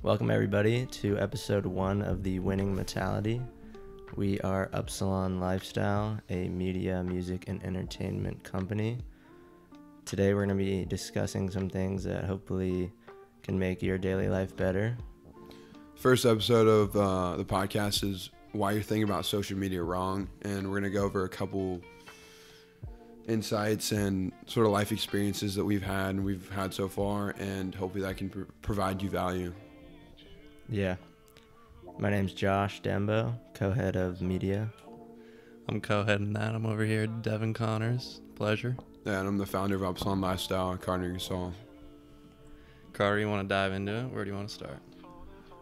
Welcome everybody to episode 1 of the Winning Mentality. We are Upsilon Lifestyle, a media, music, and entertainment company. Today we're going to be discussing some things that hopefully can make your daily life better. First episode of the podcast is why you're thinking about social media wrong, and we're going to go over a couple insights and sort of life experiences that we've had so far, and hopefully that can provide you value. Yeah. My name's Josh Dembo, co-head of media. I'm co-heading that. I'm over here, Devin Connors. Pleasure. Yeah, and I'm the founder of Upsilon Lifestyle at Carnegie Sol. Carter, you want to dive into it? Where do you want to start?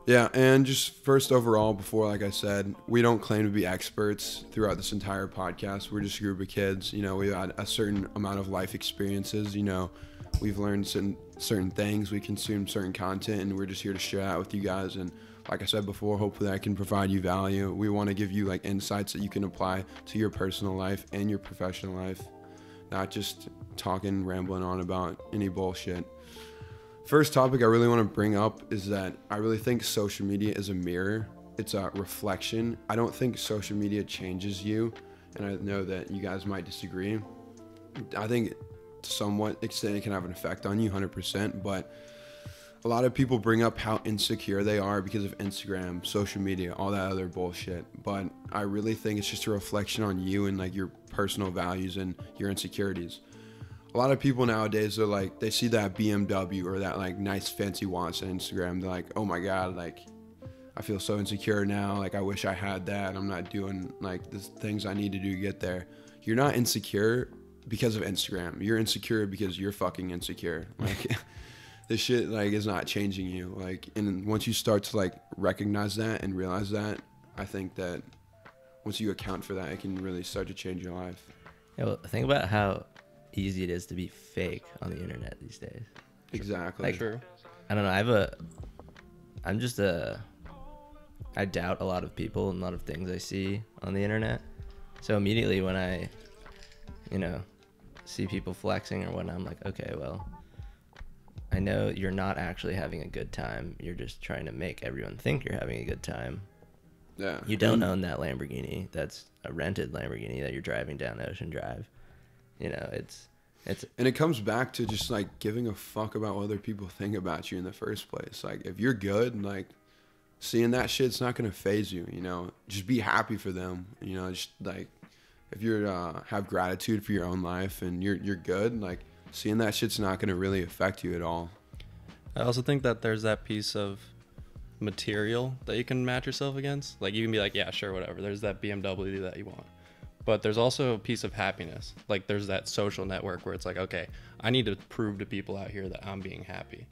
Yeah, and just first overall, before, like I said, we don't claim to be experts throughout this entire podcast. We're just a group of kids. You know, we've had a certain amount of life experiences. You know, we've learned certain things. We consume certain content, and we're just here to share that with you guys. And like I said before, hopefully I can provide you value. We want to give you like insights that you can apply to your personal life and your professional life, not just talking, rambling on about any bullshit. First topic I really want to bring up is that I really think social media is a mirror. It's a reflection. I don't think social media changes you, and I know that you guys might disagree. I think to somewhat extent it can have an effect on you, 100%, but a lot of people bring up how insecure they are because of Instagram, social media, all that other bullshit, but I really think it's just a reflection on you and like your personal values and your insecurities. A lot of people nowadays are like, they see that BMW or that like nice fancy watch on Instagram. They're like, oh my God, like I feel so insecure now. Like I wish I had that. I'm not doing like the things I need to do to get there. You're not insecure because of Instagram. You're insecure because you're fucking insecure. Like this shit like is not changing you. Like, and once you start to like recognize that and realize that, I think that once you account for that, it can really start to change your life. Yeah, well, think about how easy it is to be fake on the internet these days. Exactly. Like, True. I don't know. I doubt a lot of people and a lot of things I see on the internet. So immediately when I, see people flexing or whatnot, I'm like, okay, well, I know you're not actually having a good time. You're just trying to make everyone think you're having a good time. Yeah. You don't own that Lamborghini. That's a rented Lamborghini that you're driving down Ocean Drive. It's and it comes back to just like giving a fuck about what other people think about you in the first place. Like if you're good, like seeing that shit's not gonna faze you. Just be happy for them. Just like if you're have gratitude for your own life and you're good, like seeing that shit's not gonna really affect you at all. I also think that there's that piece of material that you can match yourself against. Like you can be like, yeah, sure, whatever. There's that BMW that you want. But there's also a piece of happiness. Like there's that social network where it's like, okay, I need to prove to people out here that I'm being happy.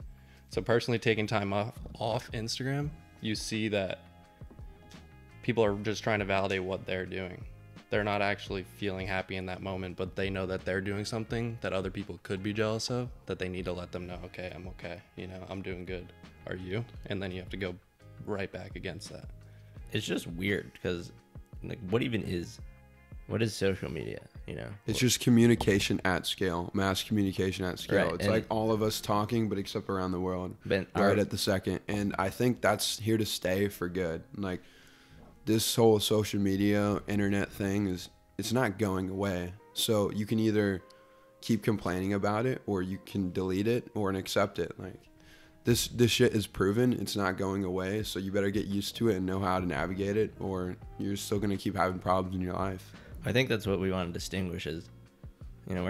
So personally taking time off Instagram, you see that people are just trying to validate what they're doing. They're not actually feeling happy in that moment, but they know that they're doing something that other people could be jealous of, that they need to let them know, okay, I'm okay. I'm doing good. Are you? And then you have to go right back against that. It's just weird because like what is social media? It's just communication at scale, mass communication at scale. Right, it's like all of us talking, but except around the world, right at the second. And I think that's here to stay for good. Like this whole social media, internet thing it's not going away. So you can either keep complaining about it, or you can delete it, or accept it. Like this shit is proven. It's not going away. So you better get used to it and know how to navigate it, or you're still gonna keep having problems in your life. I think that's what we want to distinguish is, we're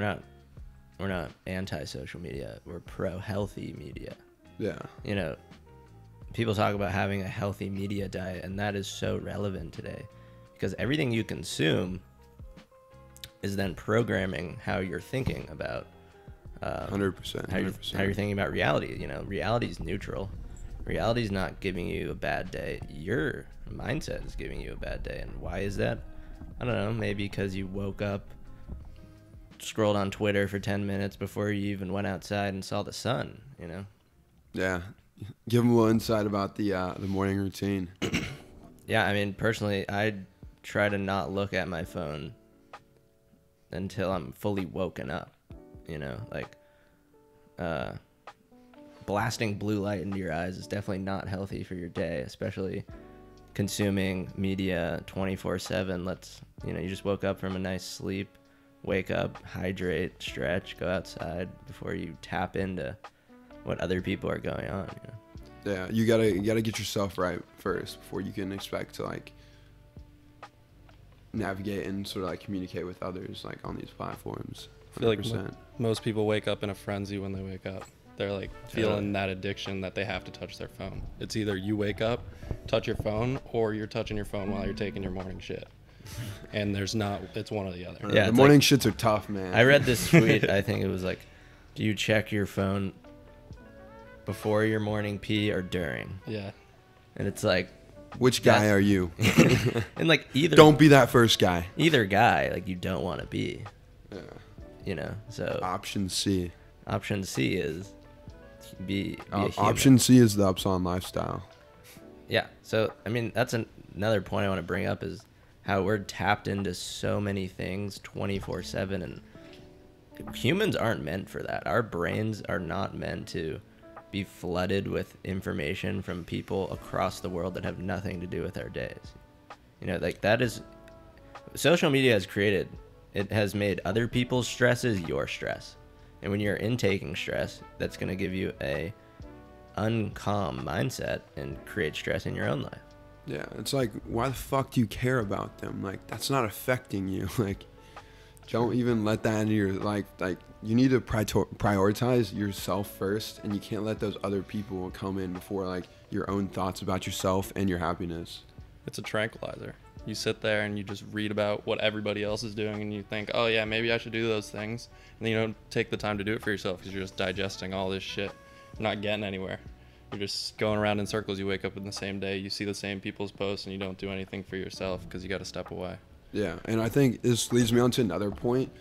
not anti-social media. We're pro-healthy media. Yeah. People talk about having a healthy media diet, and that is so relevant today because everything you consume is then programming how you're thinking about 100%. how you're thinking about reality. Reality is neutral. Reality is not giving you a bad day. Your mindset is giving you a bad day. And why is that? I don't know, maybe because you woke up, scrolled on Twitter for 10 minutes before you even went outside and saw the sun, Yeah. Give them a little insight about the morning routine. Yeah, I mean, personally, I try to not look at my phone until I'm fully woken up, blasting blue light into your eyes is definitely not healthy for your day, especially consuming media 24/7. You just woke up from a nice sleep, wake up, hydrate, stretch, go outside before you tap into what other people are going on. Yeah, you gotta get yourself right first before you can expect to like navigate and sort of like communicate with others like on these platforms. 100%. I feel like most people wake up in a frenzy when they wake up. They're like feeling that addiction that they have to touch their phone. It's either you wake up, touch your phone, or you're touching your phone while you're taking your morning shit. And it's one or the other. Yeah, the morning shits are tough, man. I read this tweet. I think it was like, do you check your phone before your morning pee or during? Yeah. And it's like, which guy are you? And like either don't be that first guy. Either guy, like you don't want to be. Yeah. So option C. Option C is be a human. Option C is the Upsilon lifestyle. Yeah. So I mean, that's another point I want to bring up is how we're tapped into so many things 24/7, and humans aren't meant for that. Our brains are not meant to be flooded with information from people across the world that have nothing to do with our days. Like that is social media it has made other people's stresses your stress. And when you're intaking stress, that's going to give you a uncalm mindset and create stress in your own life. Yeah, it's like, why the fuck do you care about them? Like, that's not affecting you. Like, don't even let that into your life. Like, you need to prioritize yourself first, and you can't let those other people come in before, like, your own thoughts about yourself and your happiness. It's a tranquilizer. You sit there and you just read about what everybody else is doing, and you think, oh yeah, maybe I should do those things. And then you don't take the time to do it for yourself because you're just digesting all this shit. You're not getting anywhere. You're just going around in circles. You wake up in the same day, you see the same people's posts, and you don't do anything for yourself because you got to step away. Yeah, and I think this leads me on to another point.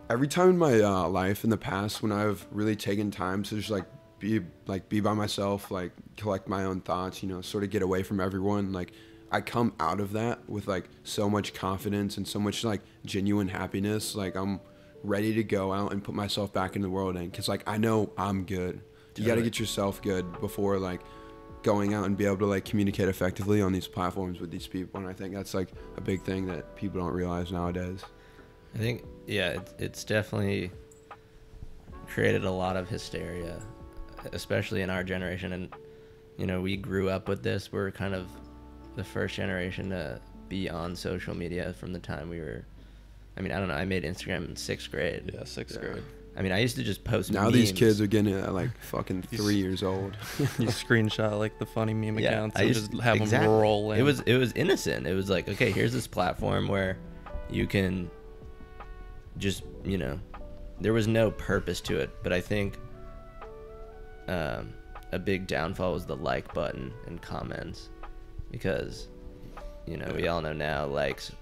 Every time in my life in the past when I've really taken time to just be by myself, like collect my own thoughts, sort of get away from everyone, like I come out of that with like so much confidence and so much like genuine happiness. Like I'm ready to go out and put myself back in the world, and because like I know I'm good. You got to get yourself good before like going out and be able to like communicate effectively on these platforms with these people. And I think that's like a big thing that people don't realize nowadays. I think, yeah, it's definitely created a lot of hysteria, especially in our generation. And, we grew up with this. We're kind of the first generation to be on social media from the time we were, I don't know, I made Instagram in 6th grade. Yeah, 6th grade. I used to just post now memes. These kids are getting it at like fucking 3 years old. You screenshot like the funny meme accounts and just have exactly. them roll in. It was innocent. It was like, okay, here's this platform where you can just, there was no purpose to it. But I think a big downfall was the like button and comments, because, we all know now likes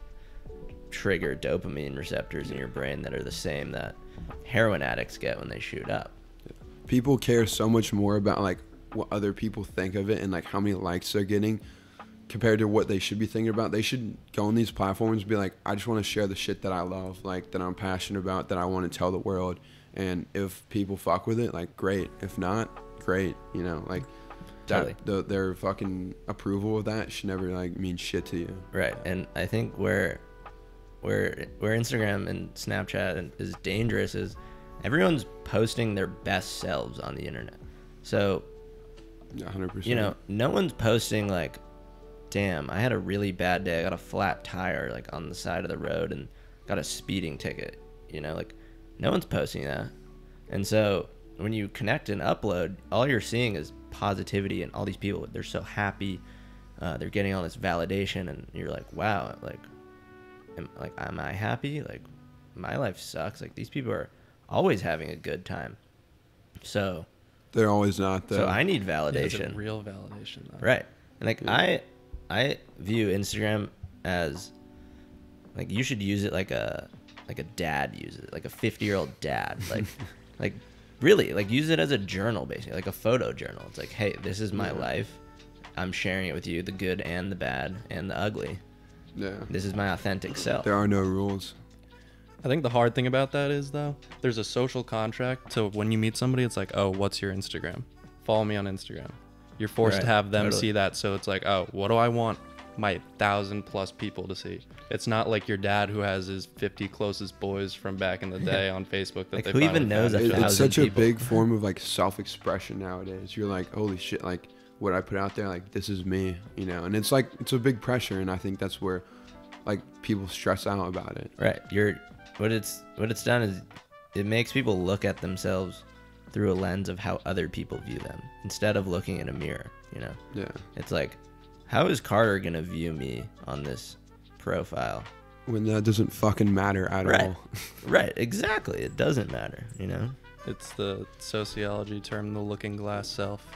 trigger dopamine receptors in your brain that are the same that heroin addicts get when they shoot up. People care so much more about like what other people think of it and like how many likes they're getting compared to what they should be thinking about. They should go on these platforms and be like, I just want to share the shit that I love, like that I'm passionate about, that I want to tell the world. And if people fuck with it, like great. If not, great. Like that, totally. Their fucking approval of that should never like mean shit to you. Right. And I think where Instagram and Snapchat is dangerous is everyone's posting their best selves on the internet. So, 100%. No one's posting like, damn, I had a really bad day. I got a flat tire like on the side of the road and got a speeding ticket. Like no one's posting that. And so when you connect and upload, all you're seeing is positivity and all these people. They're so happy. They're getting all this validation, and you're like, wow, am I happy? Like my life sucks. Like these people are always having a good time. So they're always not though. So I need validation. Yeah, it's a real validation though. Right. And like I view Instagram as like you should use it like a dad uses it, like a 50-year-old dad. Like really, like use it as a journal basically, like a photo journal. It's like, hey, this is my life. I'm sharing it with you, the good and the bad and the ugly. Yeah. This is my authentic self. There are no rules. I think the hard thing about that is, though, there's a social contract to when you meet somebody, it's like, oh, what's your Instagram? follow me on Instagram. You're forced to have them see that. So it's like, oh, what do I want my 1,000+ people to see? It's not like your dad who has his 50 closest boys from back in the day on Facebook that Like, they who even knows found each other. It's such a people. big form of like self-expression nowadays. You're like, holy shit, like what I put out there, like this is me, you know. And it's like, it's a big pressure, and I think that's where like people stress out about it. Right. What it's done is it makes people look at themselves through a lens of how other people view them instead of looking in a mirror, you know. Yeah. It's like, how is Carter gonna view me on this profile? When that doesn't fucking matter at Right. all. Right, exactly. It doesn't matter, you know. It's the sociology term, the looking glass self.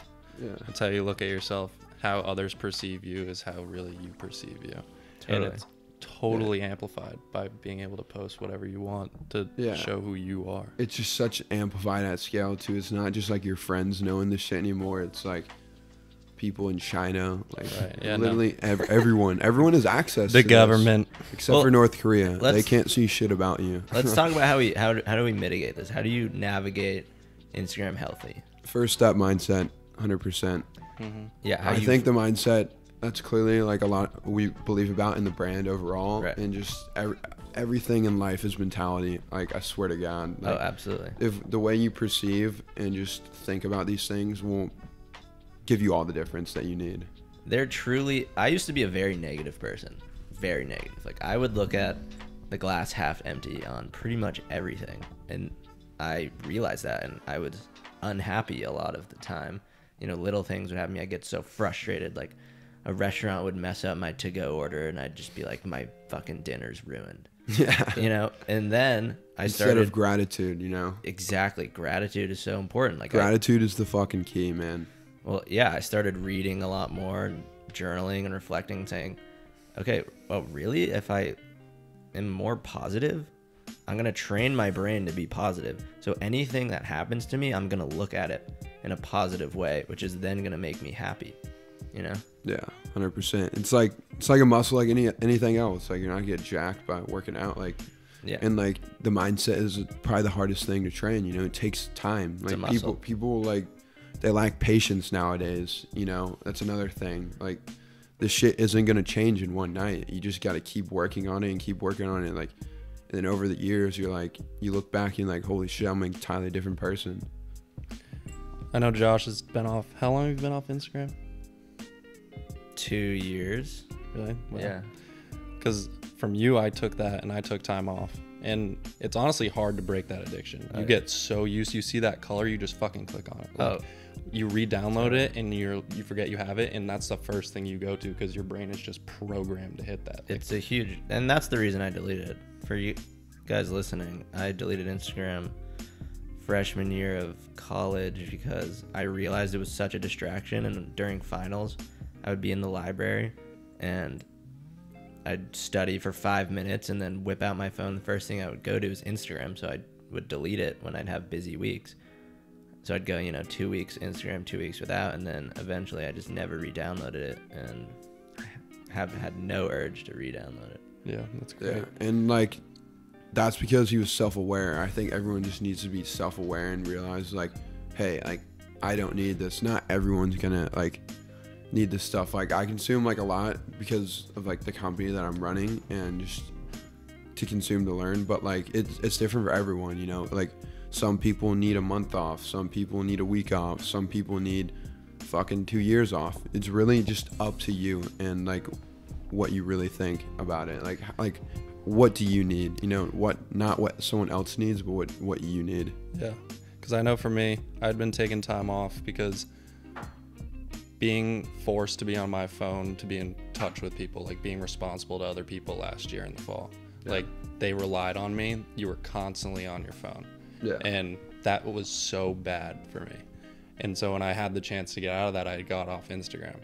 Yeah. That's how you look at yourself. How others perceive you is how really you perceive you. Totally. And it's totally amplified by being able to post whatever you want to show who you are. It's just such amplified at scale too. It's not just like your friends knowing this shit anymore. It's like people in China, like literally everyone has access The to government. this, except for North Korea. They let's- can't see shit about you. Let's talk about how do we mitigate this? How do you navigate Instagram healthy? First step mindset, 100%. Yeah, I think the mindset, that's clearly like a lot we believe about in the brand overall, Right. and just everything in life is mentality. Like, I swear to God. Like, oh, absolutely. if the way you perceive and just think about these things won't give you all the difference that you need. I used to be a very negative person. Very negative. Like, I would look at the glass half empty on pretty much everything. And I realized that, and I was unhappy a lot of the time. You know, little things would happen to me. I'd get so frustrated. Like, a restaurant would mess up my to-go order, and I'd just be like, my fucking dinner's ruined. Yeah. You know? And then I Instead started... of gratitude, you know? Exactly. Gratitude is so important. Like, Gratitude is the fucking key, man. Well, yeah, I started reading a lot more, and journaling and reflecting, saying, okay, well, really, if I am more positive, I'm going to train my brain to be positive. So anything that happens to me, I'm going to look at it in a positive way, which is then going to make me happy, you know? Yeah, 100%. It's like a muscle, like anything else. Like, you're not get jacked by working out. Like, Yeah. and like the mindset is probably the hardest thing to train. You know, it takes time. It's a Like, muscle. people like, they lack patience nowadays. You know, that's another thing. Like, this shit isn't gonna change in one night. You just got to keep working on it and keep working on it. Like, and then over the years, you're like, you look back and like, holy shit, I'm an entirely different person. I know Josh has been off. How long have you been off Instagram? 2 years. Really? Well, Yeah. Because from you, I took that and I took time off. And it's honestly hard to break that addiction. You get so used. You see that color, you just fucking click on it. Like, you re-download it and you forget you have it, and that's the first thing you go to because your brain is just programmed to hit that. Like, It's a huge, and that's the reason I deleted it. For you guys listening, I deleted Instagram freshman year of college because I realized it was such a distraction, and during finals, I would be in the library and I'd study for 5 minutes and then whip out my phone. The first thing I would go to is Instagram, so I would delete it when I'd have busy weeks. So I'd go, 2 weeks Instagram, 2 weeks without, and then eventually I just never re-downloaded it, and I have had no urge to re-download it. yeah, that's great. Yeah, and like, that's because he was self-aware. I think everyone just needs to be self-aware and realize, like, hey, like, I don't need this. Not everyone's gonna like need this stuff. Like, I consume like a lot because of like the company that I'm running and just to consume to learn, but like it's different for everyone, you know. Like, some people need a month off, some people need a week off, some people need fucking 2 years off. It's really just up to you and like what you really think about it. Like what do you need, you know, not what someone else needs, but what you need. Yeah, because I know for me, I'd been taking time off because being forced to be on my phone to be in touch with people, like being responsible to other people last year in the fall, like they relied on me. You were constantly on your phone. Yeah. And that was so bad for me. And so when I had the chance to get out of that, I got off Instagram.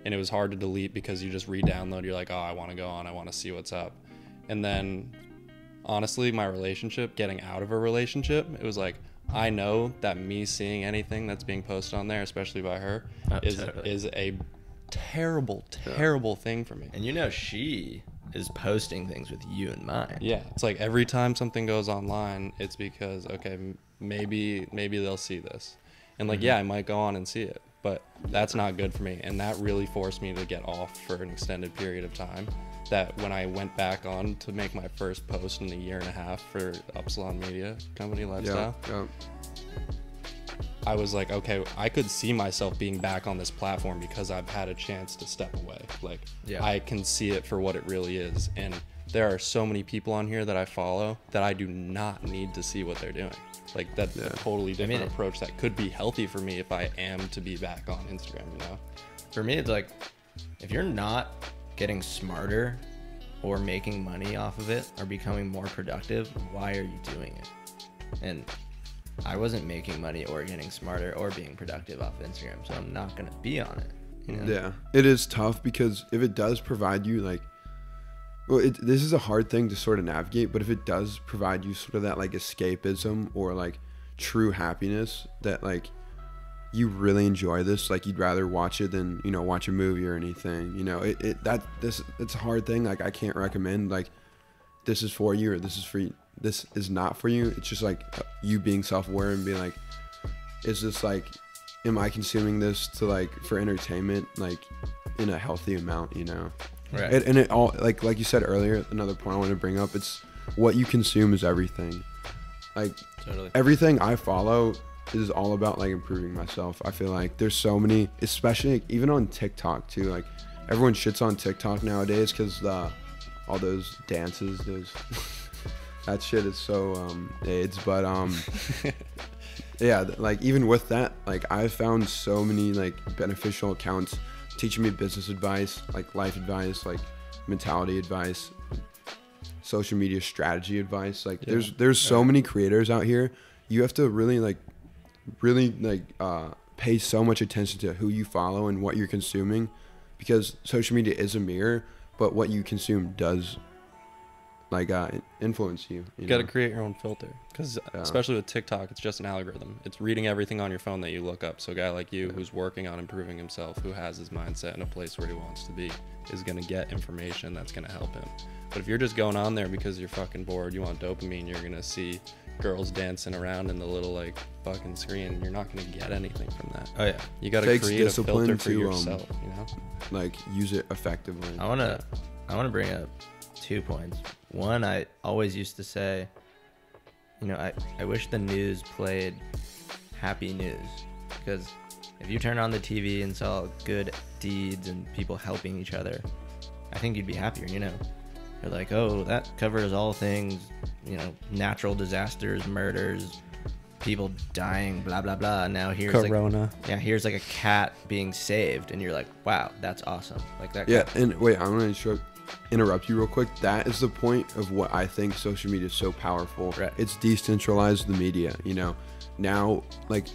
And it was hard to delete because you just re-download. You're like, oh, I want to go on. I want to see what's up. And then, honestly, my relationship, getting out of a relationship, it was like, I know that me seeing anything that's being posted on there, especially by her, is a terrible, terrible thing for me. And she is posting things with you in mind. Yeah, it's like every time something goes online, it's because, okay, maybe they'll see this. And like, yeah, I might go on and see it, but that's not good for me. And that really forced me to get off for an extended period of time. That when I went back on to make my first post in a year and a half for Upsilon Media Company Lifestyle, I was like, okay, I could see myself being back on this platform because I've had a chance to step away. Like, I can see it for what it really is. And there are so many people on here that I follow that I do not need to see what they're doing. Like, that's a totally different approach that could be healthy for me if I am to be back on Instagram, you know? For me, it's like, if you're not getting smarter or making money off of it or becoming more productive, why are you doing it? And I wasn't making money or getting smarter or being productive off of Instagram, so I'm not going to be on it. You know? Yeah, it is tough because if it does provide you like, well, this is a hard thing to sort of navigate, but if it does provide you sort of that like escapism or like true happiness that like you really enjoy this, like you'd rather watch it than, you know, watch a movie or anything, you know, it's a hard thing. Like I can't recommend like this is for you or this is for you. This is not for you. It's just like you being self-aware and being like, is this like, am I consuming this to like for entertainment, like in a healthy amount, you know? Right. And it all like you said earlier, another point I want to bring up, it's what you consume is everything. Like everything I follow is all about like improving myself. I feel like there's so many, especially like, even on TikTok too. Like everyone shits on TikTok nowadays because all those dances, those that shit is so AIDS. But yeah, like even with that, like I've found so many like beneficial accounts teaching me business advice, like life advice, like mentality advice, social media strategy advice. Like there's so many creators out here. You have to really pay so much attention to who you follow and what you're consuming, because social media is a mirror, but what you consume does like influence you. You got to create your own filter, because especially with TikTok, it's just an algorithm. It's reading everything on your phone that you look up. So a guy like you who's working on improving himself, who has his mindset in a place where he wants to be, is going to get information that's going to help him. But if you're just going on there because you're fucking bored, you want dopamine, you're going to see girls dancing around in the little like fucking screen, and you're not going to get anything from that. Oh yeah, you got to create a filter for yourself, you know, like use it effectively. I want to bring up 2 points. One, I always used to say, you know, I wish the news played happy news, because if you turn on the TV and saw good deeds and people helping each other, I think you'd be happier, you know. You're like, oh, that covers all things, you know, natural disasters, murders, people dying, blah, blah, blah. Now here's Corona. Here's like a cat being saved, and you're like, wow, that's awesome. Like that. Yeah, and wait, I'm going to interrupt you real quick. That is the point of what I think social media is so powerful. Right. It's decentralized the media, you know. Now, like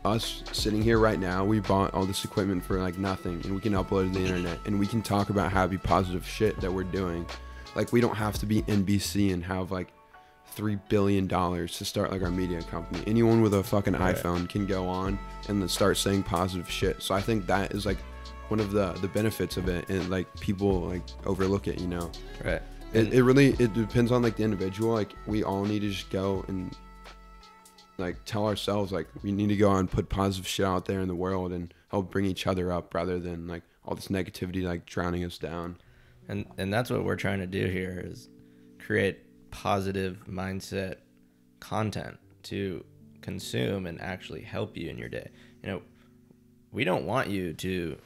us sitting here right now, we bought all this equipment for like nothing, and we can upload it to the internet, and we can talk about happy, positive shit that we're doing. Like we don't have to be NBC and have like $3 billion to start like our media company. Anyone with a fucking iPhone can go on and then start saying positive shit. So I think that is like one of the benefits of it, and like people like overlook it, you know. Right. It really depends on like the individual. Like we all need to just go and like tell ourselves like we need to go out and put positive shit out there in the world and help bring each other up, rather than like all this negativity like drowning us down. And that's what we're trying to do here, is create positive mindset content to consume and actually help you in your day. You know, we don't want you to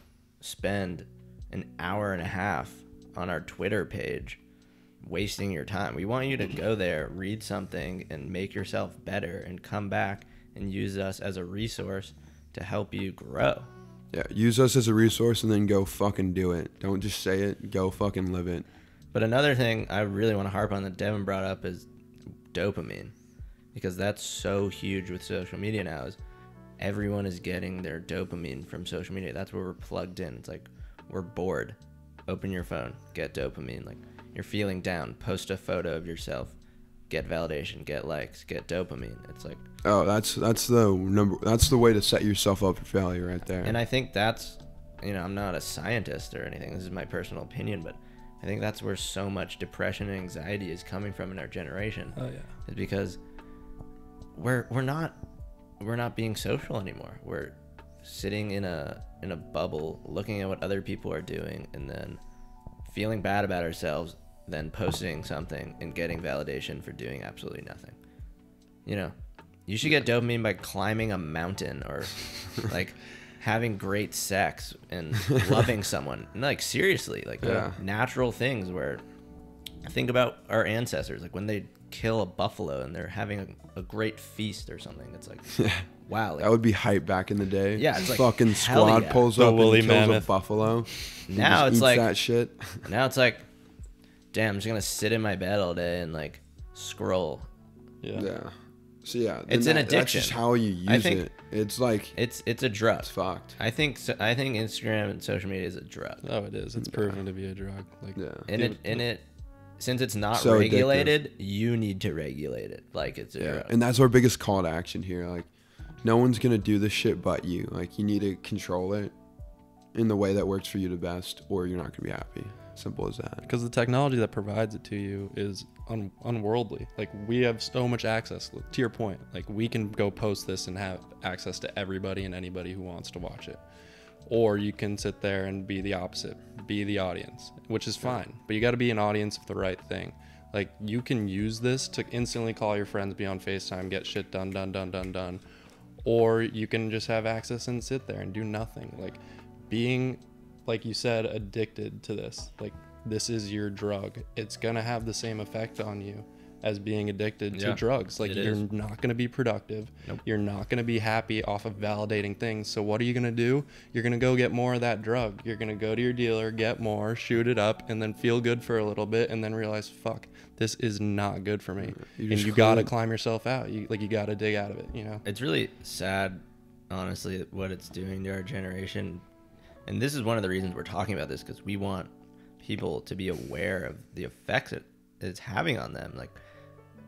spend an hour and a half on our Twitter page wasting your time. We want you to go there, read something, and make yourself better, and come back and use us as a resource to help you grow. Yeah, use us as a resource and then go fucking do it. Don't just say it, go fucking live it. But another thing I really want to harp on that Devin brought up is dopamine, because that's so huge with social media now. Is everyone is getting their dopamine from social media. That's where we're plugged in. It's like we're bored. Open your phone, get dopamine. Like you're feeling down, post a photo of yourself, get validation, get likes, get dopamine. It's like, oh, that's the way to set yourself up for failure right there. And I think that's, you know, I'm not a scientist or anything. This is my personal opinion, but I think that's where so much depression and anxiety is coming from in our generation. Oh yeah. Is because we're not we're not being social anymore. We're sitting in a bubble, looking at what other people are doing, and then feeling bad about ourselves, then posting something and getting validation for doing absolutely nothing. You know, you should get dopamine by climbing a mountain or like having great sex and loving someone. And, like, seriously, like natural things where think about our ancestors, like when they kill a buffalo and they're having a great feast or something. It's like, wow. Like, that would be hype back in the day. Yeah, it's like, fucking squad pulls The up woolly and kills mammoth. a buffalo. now it's eats like that shit. Now it's like, damn, I'm just gonna sit in my bed all day and like scroll. Yeah. So yeah, It's an addiction. That's just how you use it. It's like it's a drug. It's fucked. I think Instagram and social media is a drug. Oh, it is. It's proven to be a drug. Like, And it since it's not So regulated, you need to regulate it. Like, it's a drug. And that's our biggest call to action here. Like, no one's gonna do this shit but you. Like, you need to control it in the way that works for you the best, or you're not gonna be happy. Simple as that. Because the technology that provides it to you is unworldly. Like, we have so much access. To your point, like, we can go post this and have access to everybody and anybody who wants to watch it. Or you can sit there and be the opposite, be the audience, which is fine. But you got to be an audience of the right thing. Like, you can use this to instantly call your friends, be on FaceTime, get shit done. Or you can just have access and sit there and do nothing. Like, being, like you said, addicted to this. Like, this is your drug. It's going to have the same effect on you as being addicted to drugs. Like, you're not going to be productive. Nope. You're not going to be happy off of validating things. So what are you going to do? You're going to go get more of that drug. You're going to go to your dealer, get more, shoot it up, and then feel good for a little bit, and then realize, fuck, this is not good for me. And you got to climb yourself out. You got to dig out of it, you know? It's really sad, honestly, what it's doing to our generation. And this is one of the reasons we're talking about this, because we want people to be aware of the effects it's having on them. Like,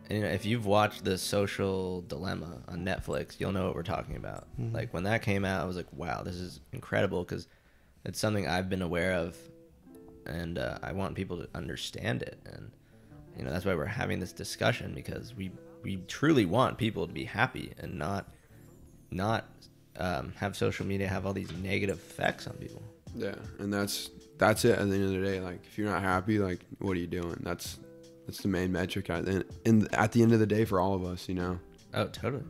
you know, if you've watched The Social Dilemma on Netflix, you'll know what we're talking about. Mm-hmm. Like, when that came out, I was like, wow, this is incredible, because it's something I've been aware of, and I want people to understand it. And, you know, that's why we're having this discussion, because we truly want people to be happy and not have social media have all these negative effects on people. Yeah, and that's it at the end of the day. Like, if you're not happy, like, what are you doing? That's the main metric at the end of the day for all of us, you know? Oh, totally.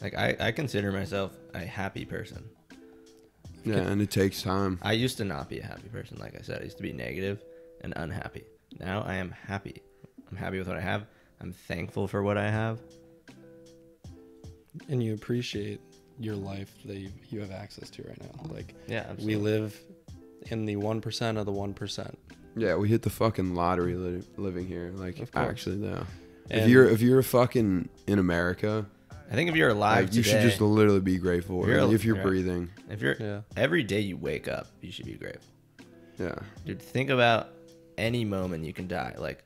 Like, I consider myself a happy person. Yeah, and it takes time. I used to not be a happy person. Like I said, I used to be negative and unhappy. Now I am happy. I'm happy with what I have. I'm thankful for what I have. And you appreciate your life that you have access to right now. Like, yeah, absolutely. We live in the 1% of the 1%. Yeah, we hit the fucking lottery living here. Like, actually, though. And if you're fucking in America, I think if you're alive like, you today, should just literally be grateful. If you're breathing. If you're every day you wake up, you should be grateful. Yeah. Dude, think about any moment you can die. Like,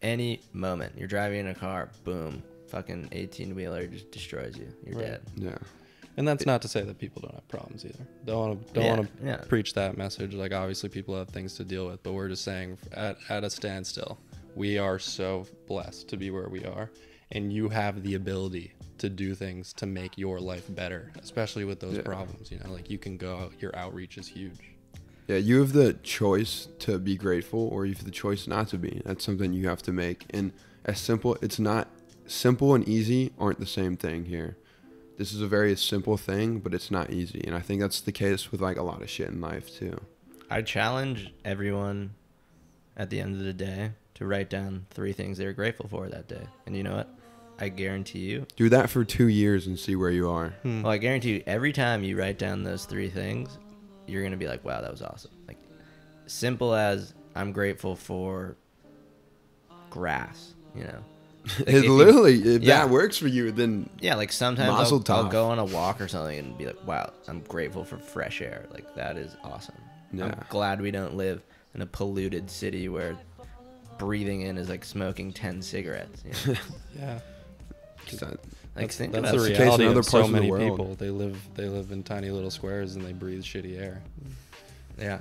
any moment. You're driving in a car, boom, fucking 18-wheeler just destroys you. You're dead. Yeah. And that's not to say that people don't have problems either. Don't want to preach that message. Like, obviously people have things to deal with, but we're just saying at a standstill, we are so blessed to be where we are, and you have the ability to do things to make your life better, especially with those problems. You know, like, you can go out, your outreach is huge. Yeah, you have the choice to be grateful, or you have the choice not to be. That's something you have to make. And it's not simple and easy aren't the same thing here. This is a very simple thing, but it's not easy. And I think that's the case with, like, a lot of shit in life too. I challenge everyone at the end of the day to write down 3 things they're grateful for that day. And you know what? I guarantee you. Do that for 2 years and see where you are. Well, I guarantee you, every time you write down those 3 things, you're going to be like, wow, that was awesome. Like, simple as, I'm grateful for grass, you know? Like, if that works for you, then like, sometimes I'll go on a walk or something and be like, wow, I'm grateful for fresh air. Like, that is awesome. Yeah. I'm glad we don't live in a polluted city where breathing in is like smoking 10 cigarettes. You know? Yeah. Like, that's the reality of so many people. They live in tiny little squares and they breathe shitty air. Yeah.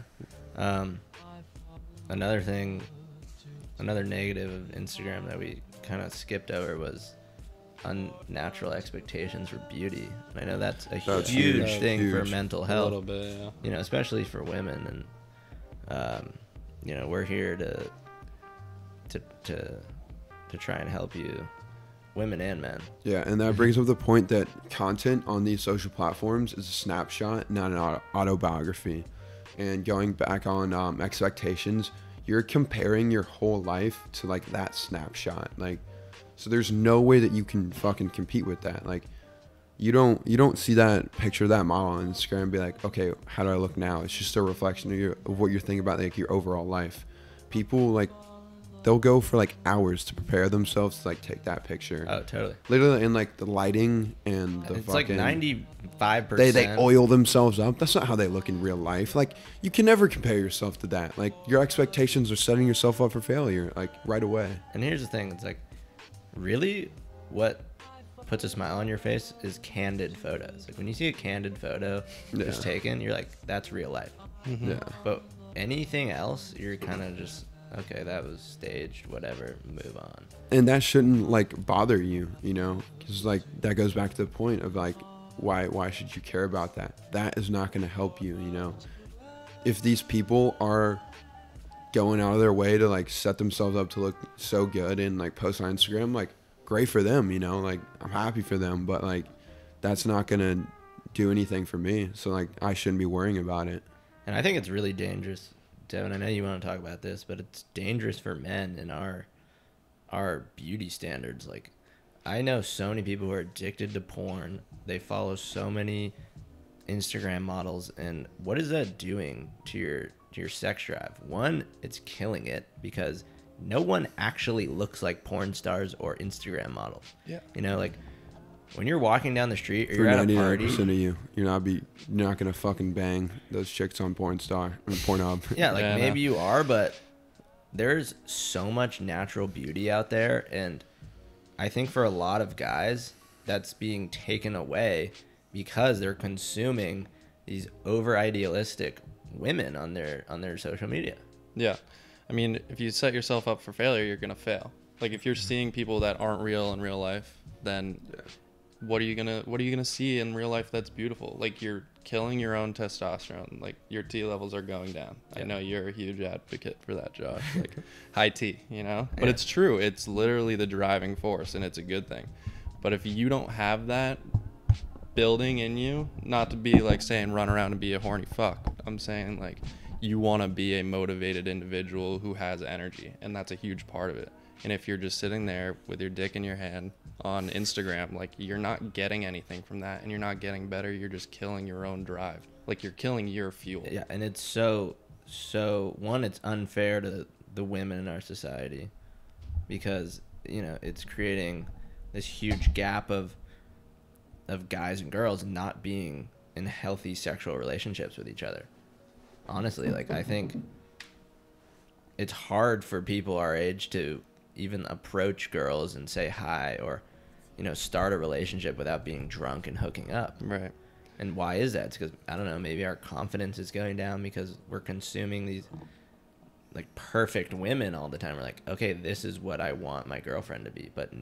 Another negative of Instagram that we kind of skipped over was unnatural expectations for beauty. And I know that's a That's huge huge, thing for huge. mental A health. little bit, yeah. You know, especially for women. And you know, we're here to try and help you, women and men. Yeah, and that brings up the point that content on these social platforms is a snapshot, not an autobiography. And going back on expectations, you're comparing your whole life to like that snapshot. Like, so there's no way that you can fucking compete with that. Like, you don't see that picture of that model on Instagram and be like, okay, how do I look now? It's just a reflection of what you're thinking about, like your overall life. People like, they'll go for like hours to prepare themselves to like take that picture. Oh, totally. Literally, in like the lighting and the It's fucking, like 95%. they oil themselves up. That's not how they look in real life. Like, you can never compare yourself to that. Like, your expectations are setting yourself up for failure, like right away. And here's the thing, it's like, really what puts a smile on your face is candid photos. Like, when you see a candid photo just taken, you're like, that's real life. Yeah. But anything else, you're kind of just, okay, that was staged, whatever, move on. And that shouldn't like bother you, you know, because like that goes back to the point of like, why should you care about that? That is not going to help you, you know. If these people are going out of their way to like set themselves up to look so good and like post on Instagram, like, great for them, you know, like, I'm happy for them, but like, that's not going to do anything for me. So like, I shouldn't be worrying about it. And I think it's really dangerous, Devin. I know you want to talk about this, but it's dangerous for men in our beauty standards. Like, I know so many people who are addicted to porn. They follow so many Instagram models, and what is that doing to your sex drive? One, it's killing it because no one actually looks like porn stars or Instagram models. Yeah. You know, like when you're walking down the street or For you're at a 99% party. of you, you're not gonna fucking bang those chicks on Pornhub. Yeah, like Yeah, I maybe know. you are, but there's so much natural beauty out there, and I think for a lot of guys that's being taken away because they're consuming these over idealistic women on their social media. Yeah. I mean, if you set yourself up for failure, you're going to fail. Like, if you're seeing people that aren't real in real life, then what are you going to see in real life that's beautiful? Like, you're killing your own testosterone. Like, your T levels are going down. I know you're a huge advocate for that, Josh. Like, high T, you know? But it's true. It's literally the driving force, and it's a good thing. But if you don't have that building in you, not to be like saying run around and be a horny fuck, I'm saying like you want to be a motivated individual who has energy, and that's a huge part of it. And if you're just sitting there with your dick in your hand on Instagram, like, you're not getting anything from that, and you're not getting better. You're just killing your own drive. Like, you're killing your fuel. Yeah, and it's so one, it's unfair to the women in our society because, you know, it's creating this huge gap of guys and girls not being in healthy sexual relationships with each other. Honestly, like, I think it's hard for people our age to even approach girls and say hi or, you know, start a relationship without being drunk and hooking up. Right. And why is that? It's because, I don't know, maybe our confidence is going down because we're consuming these like perfect women all the time. We're like, okay, this is what I want my girlfriend to be, but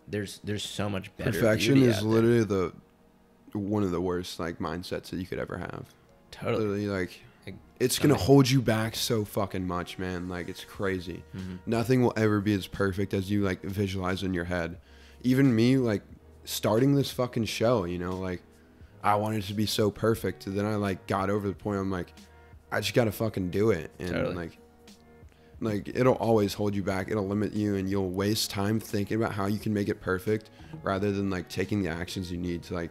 there's so much better. Perfection beauty is out there. literally one of the worst like mindsets that you could ever have. Totally. Literally, like, Like, it's gonna hold you back so fucking much, man. Like, it's crazy. Nothing will ever be as perfect as you like visualize in your head. Even me, like, starting this fucking show, you know, like, I wanted it to be so perfect. And then I like got over the point. I'm like, I just gotta fucking do it. And Totally. like it'll always hold you back. It'll limit you, and you'll waste time thinking about how you can make it perfect rather than like taking the actions you need to like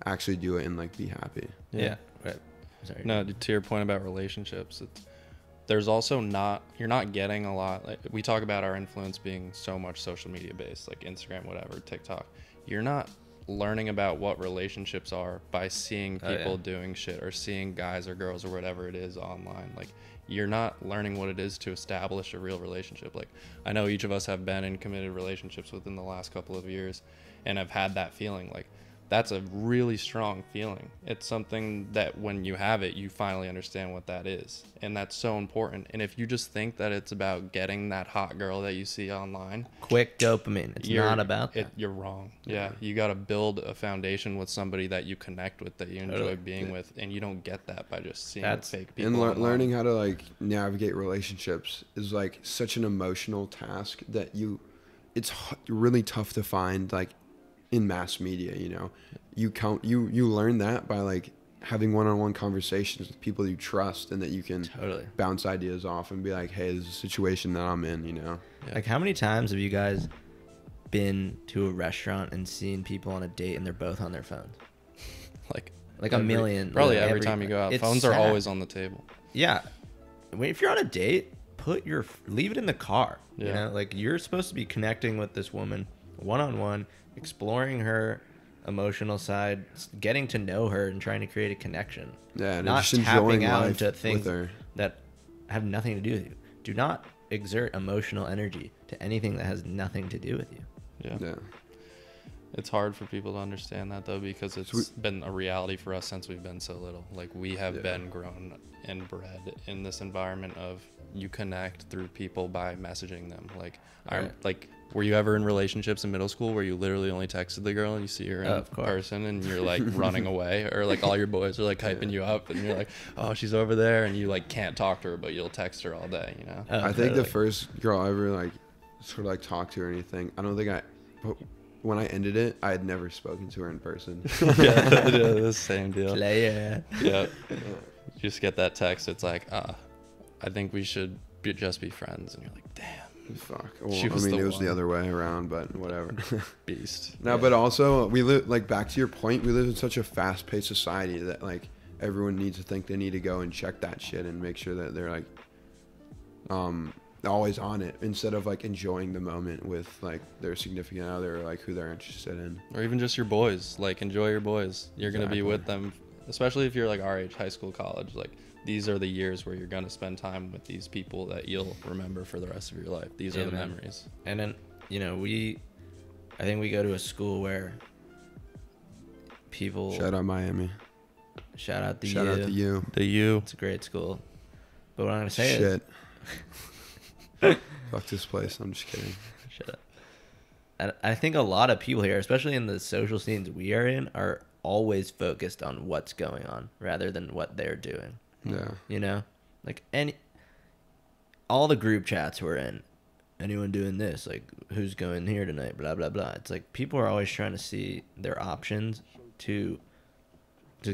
actually do it and like be happy. Yeah. Right. Sorry. No, to your point about relationships, there's also you're not getting a lot. Like, we talk about our influence being so much social media based, like Instagram, whatever, TikTok. You're not learning about what relationships are by seeing people doing shit or seeing guys or girls or whatever it is online. Like, you're not learning what it is to establish a real relationship. Like, I know each of us have been in committed relationships within the last couple of years and have had that feeling. Like, that's a really strong feeling. It's something that when you have it, you finally understand what that is. And that's so important. And if you just think that it's about getting that hot girl that you see online, Quick dopamine. It's not about that. You're wrong. Yeah. You got to build a foundation with somebody that you connect with, that you enjoy being with. And you don't get that by just seeing fake people. And learning how to like navigate relationships is like such an emotional task that it's really tough to find like in mass media, you know. You learn that by like having one-on-one conversations with people you trust and that you can bounce ideas off and be like, hey, this is a situation that I'm in, you know. Like, how many times have you guys been to a restaurant and seen people on a date and they're both on their phones? like a million. Probably every time you go out, phones are always on the table. Yeah. If you're on a date, leave it in the car. You know, like, you're supposed to be connecting with this woman one-on-one, exploring her emotional side, getting to know her and trying to create a connection. Yeah, and not just enjoying tapping out life into things with her that have nothing to do with you. Do not exert emotional energy to anything that has nothing to do with you. Yeah. It's hard for people to understand that, though, because it's been a reality for us since we've been so little. Like, we have been grown and bred in this environment of you connect through people by messaging them. Like, were you ever in relationships in middle school where you literally only texted the girl and you see her in person and you're like running away, or like all your boys are like hyping you up and you're like, oh, she's over there, and you like can't talk to her but you'll text her all day, you know? I think the first girl I ever like sort of like talked to or anything, I don't think but when I ended it, I had never spoken to her in person. The same deal. Player. Yeah. You just get that text. It's like, I think we should just be friends. And you're like, damn. Fuck. Well, I mean, it was the other way around, but whatever. Beast. No, but also, we live, like, back to your point, we live in such a fast-paced society that, like, everyone needs to think they need to go and check that shit and make sure that they're, like, always on it, instead of, like, enjoying the moment with, like, their significant other, or, like, who they're interested in. Or even just your boys. Like, enjoy your boys. You're going to be with them, especially if you're, like, our age, high school, college. Like, these are the years where you're going to spend time with these people that you'll remember for the rest of your life. These are the memories. And then, you know, I think we go to a school where people... Shout out Miami. Shout out to Shout out to you. The U. It's a great school. But what I'm going to say is... Fuck this place. I'm just kidding. Shut up. I think a lot of people here, especially in the social scenes we are in, are always focused on what's going on rather than what they're doing. Yeah. You know? Like, all the group chats we're in, anyone doing this? Like, who's going here tonight? Blah, blah, blah. It's like people are always trying to see their options to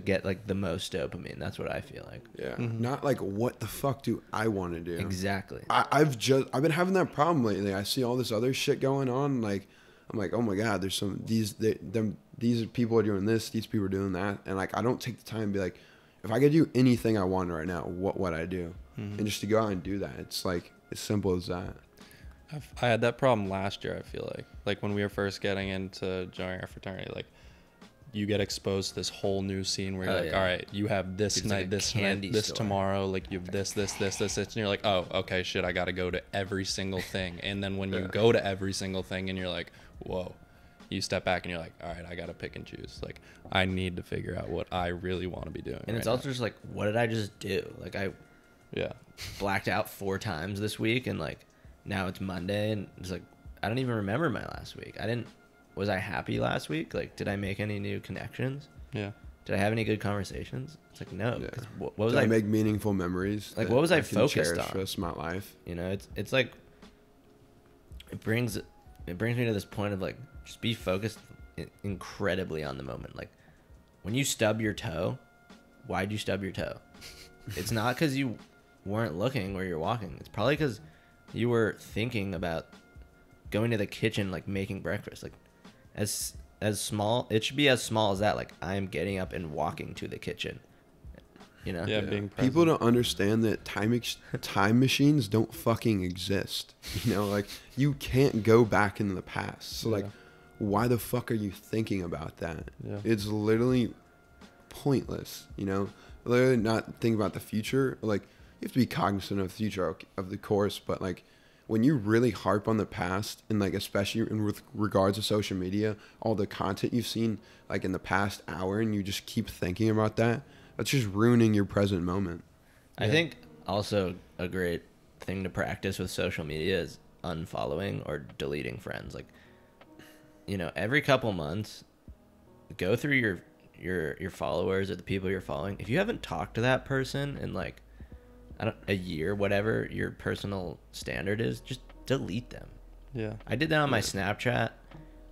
get, like, the most dopamine. That's what I feel like. Yeah. Mm-hmm. Not like, what the fuck do I want to do? Exactly. I've been having that problem lately. I see all this other shit going on. Like, I'm like, oh my God, there's these people are doing this, these people are doing that. And, like, I don't take the time to be like, if I could do anything I want right now, what would I do? Mm-hmm. And just to go out and do that. It's like as simple as that. I had that problem last year, I feel like when we were first getting into joining our fraternity, like, you get exposed to this whole new scene where you're all right, you have this night, this tomorrow, like, you have this, and you're like, oh, okay, shit, I gotta go to every single thing. And then when you go to every single thing and you're like, whoa, you step back and you're like, all right, I gotta pick and choose. Like, I need to figure out what I really want to be doing. And it's also just like, what did I just do? Like, I blacked out 4 times this week, and, like, now it's Monday, and it's like, I don't even remember my last week. Was I happy last week? Like, did I make any new connections? Yeah. Did I have any good conversations? It's like, no. Yeah. What was I make meaningful memories? Like, what was I focused on? For the rest of my life. You know, it's like, it brings me to this point of, like, just be focused incredibly on the moment. Like, when you stub your toe, why'd you stub your toe? It's not because you weren't looking where you're walking. It's probably because you were thinking about going to the kitchen, like, making breakfast. Like, as small, it should be as small as that. Like, I am getting up and walking to the kitchen. You know? Yeah, being present. People don't understand that time machines don't fucking exist. You know, like, you can't go back into the past. So, like, why the fuck are you thinking about that? Yeah. It's literally pointless, you know? Literally not think about the future. Like, you have to be cognizant of the future of the course, but, like, when you really harp on the past, and like especially with regards to social media, all the content you've seen like in the past hour, and you just keep thinking about that, that's just ruining your present moment. I think also a great thing to practice with social media is unfollowing or deleting friends. Like, you know, every couple months, go through your followers or the people you're following. If you haven't talked to that person in like a year, whatever your personal standard is, just delete them. Yeah. I did that on my Snapchat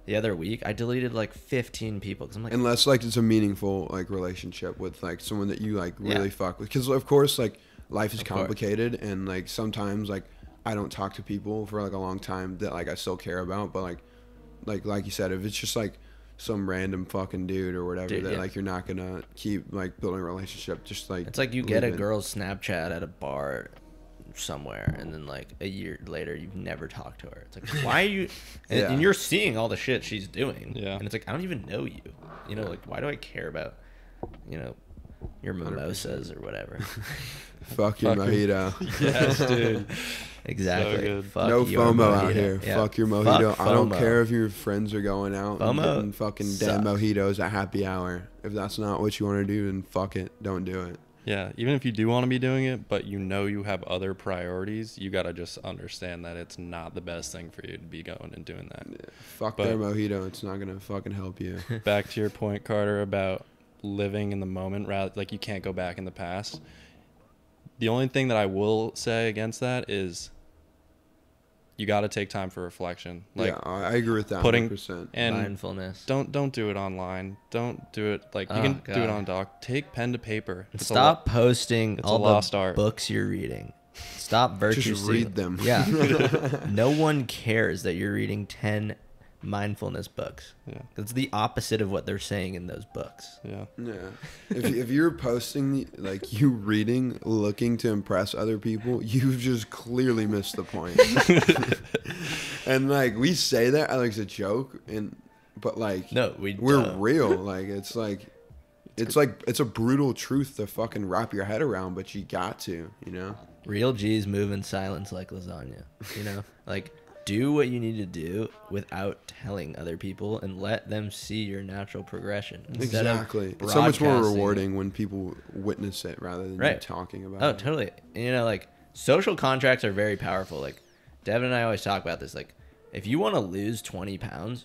the other week. I deleted like 15 people because I'm like, Unless like it's a meaningful like relationship with like someone that you like really fuck with, because of course like life is complicated, and like sometimes like I don't talk to people for like a long time that like I still care about, but like you said, if it's just like some random fucking dude or whatever, that like you're not gonna keep like building a relationship, just like it's like you get a girl's Snapchat at a bar somewhere, and then like a year later you've never talked to her. It's like, why are you and you're seeing all the shit she's doing, and it's like, I don't even know you, you know, like why do I care about, you know, your mimosas or whatever? Fuck your mojito. Yes, dude. Exactly. So Fuck no your FOMO mojito. out here. Yeah. Fuck your mojito. Fuck I don't FOMO. care if your friends are going out and FOMO getting fucking damn mojitos at happy hour. If that's not what you want to do, then fuck it. Don't do it. Yeah, even if you do want to be doing it, but you know you have other priorities, you got to just understand that it's not the best thing for you to be going and doing that. Yeah, fuck their mojito. It's not going to fucking help you. Back to your point, Carter, about living in the moment, rather like you can't go back in the past. The only thing that I will say against that is you got to take time for reflection. Like, yeah, I agree with that. putting 100%. and Mindfulness. don't do it online. Don't do it like you can do it on doc. Take pen to paper. Stop posting it's all a lost the art. books you're reading. Stop virtue Just signaling. read them. Yeah. No one cares that you're reading 10 mindfulness books. Yeah. It's the opposite of what they're saying in those books. Yeah. Yeah. If you're posting like you reading looking to impress other people, you've just clearly missed the point. And like we say that like it's a joke, but like No, we're don't. real. Like it's a brutal truth to fucking wrap your head around, but you got to, you know. Real G's move in silence like lasagna. You know, like do what you need to do without telling other people, and let them see your natural progression. Exactly. It's so much more rewarding when people witness it rather than you talking about it. Oh, totally. And, you know, like social contracts are very powerful. Like Devin and I always talk about this. Like if you want to lose 20 pounds,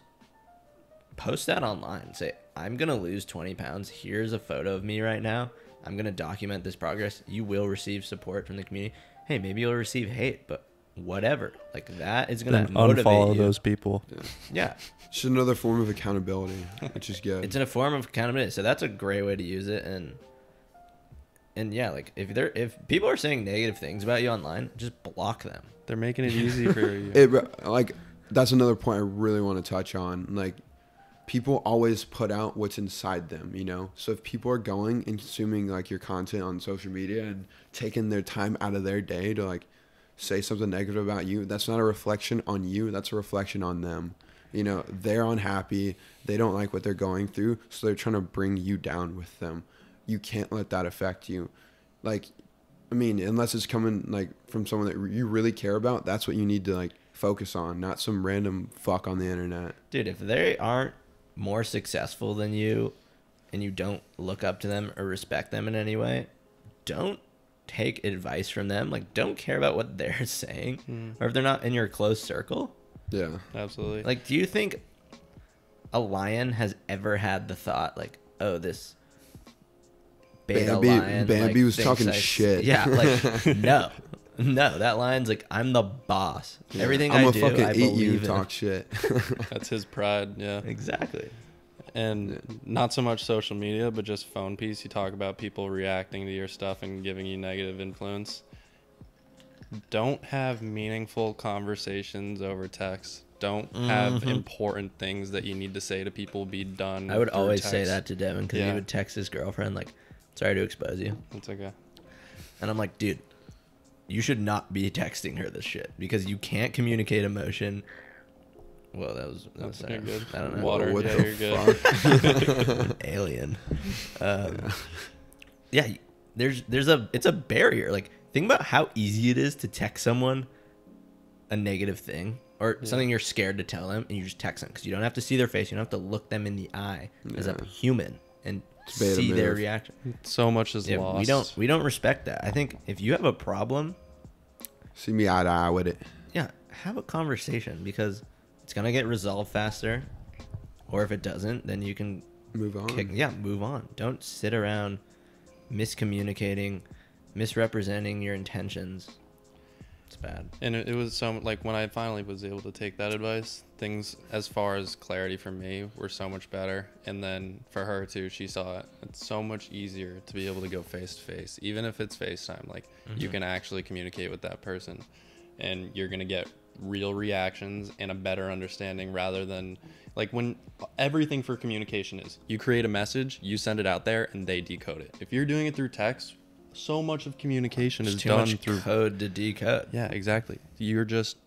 post that online. Say, I'm going to lose 20 pounds. Here's a photo of me right now. I'm going to document this progress. You will receive support from the community. Hey, maybe you'll receive hate, but whatever. Like that is going to motivate unfollow you. those people. Yeah. It's just another form of accountability, which is good. It's in a form of accountability. So that's a great way to use it. And yeah, like if people are saying negative things about you online, just block them. They're making it easy for you. Like that's another point I really want to touch on. Like people always put out what's inside them, you know? So if people are going and consuming like your content on social media and taking their time out of their day to like say something negative about you, that's not a reflection on you, that's a reflection on them. You know, they're unhappy, they don't like what they're going through, so they're trying to bring you down with them. You can't let that affect you. Like, I mean, unless it's coming like from someone that you really care about, that's what you need to like focus on, not some random fuck on the internet. Dude, if they aren't more successful than you and you don't look up to them or respect them in any way, don't take advice from them. Like, don't care about what they're saying or if they're not in your close circle. Yeah, Absolutely. Like, do you think a lion has ever had the thought like, oh, this beta lion Bambi like, was thinks talking shit. Yeah, like no, that lion's like, I'm the boss. Yeah. Everything I'm I gonna do, fucking I eat you believe and in. talk shit. That's his pride. Yeah. Exactly. And not so much social media, but just phone piece. You talk about people reacting to your stuff and giving you negative influence. Don't have meaningful conversations over text. Don't have important things that you need to say to people be done. I would through always say text. that to Devin because he would text his girlfriend like, sorry to expose you. It's okay. And I'm like, dude, you should not be texting her this shit because you can't communicate emotion. Well, that was Okay, good. I don't know. Water. What Yeah, the you're good. An alien. Yeah, it's a barrier. Like, think about how easy it is to text someone a negative thing or something you're scared to tell them, and you just text them because you don't have to see their face. You don't have to look them in the eye as a human and see their reaction. So much is lost. We don't respect that. I think if you have a problem, see me eye to eye with it. Yeah, have a conversation because it's gonna get resolved faster. Or if it doesn't, then you can move on. Move on. Don't sit around miscommunicating, misrepresenting your intentions. It's bad. And it was so, like, when I finally was able to take that advice, things as far as clarity for me were so much better. And then for her too, she saw it. It's so much easier to be able to go face to face, even if it's FaceTime. Like, you can actually communicate with that person, and you're gonna get real reactions and a better understanding, rather than like when everything for communication is you create a message, you send it out there, and they decode it. If you're doing it through text, so much of communication is done through code to decode. Yeah, exactly. You're just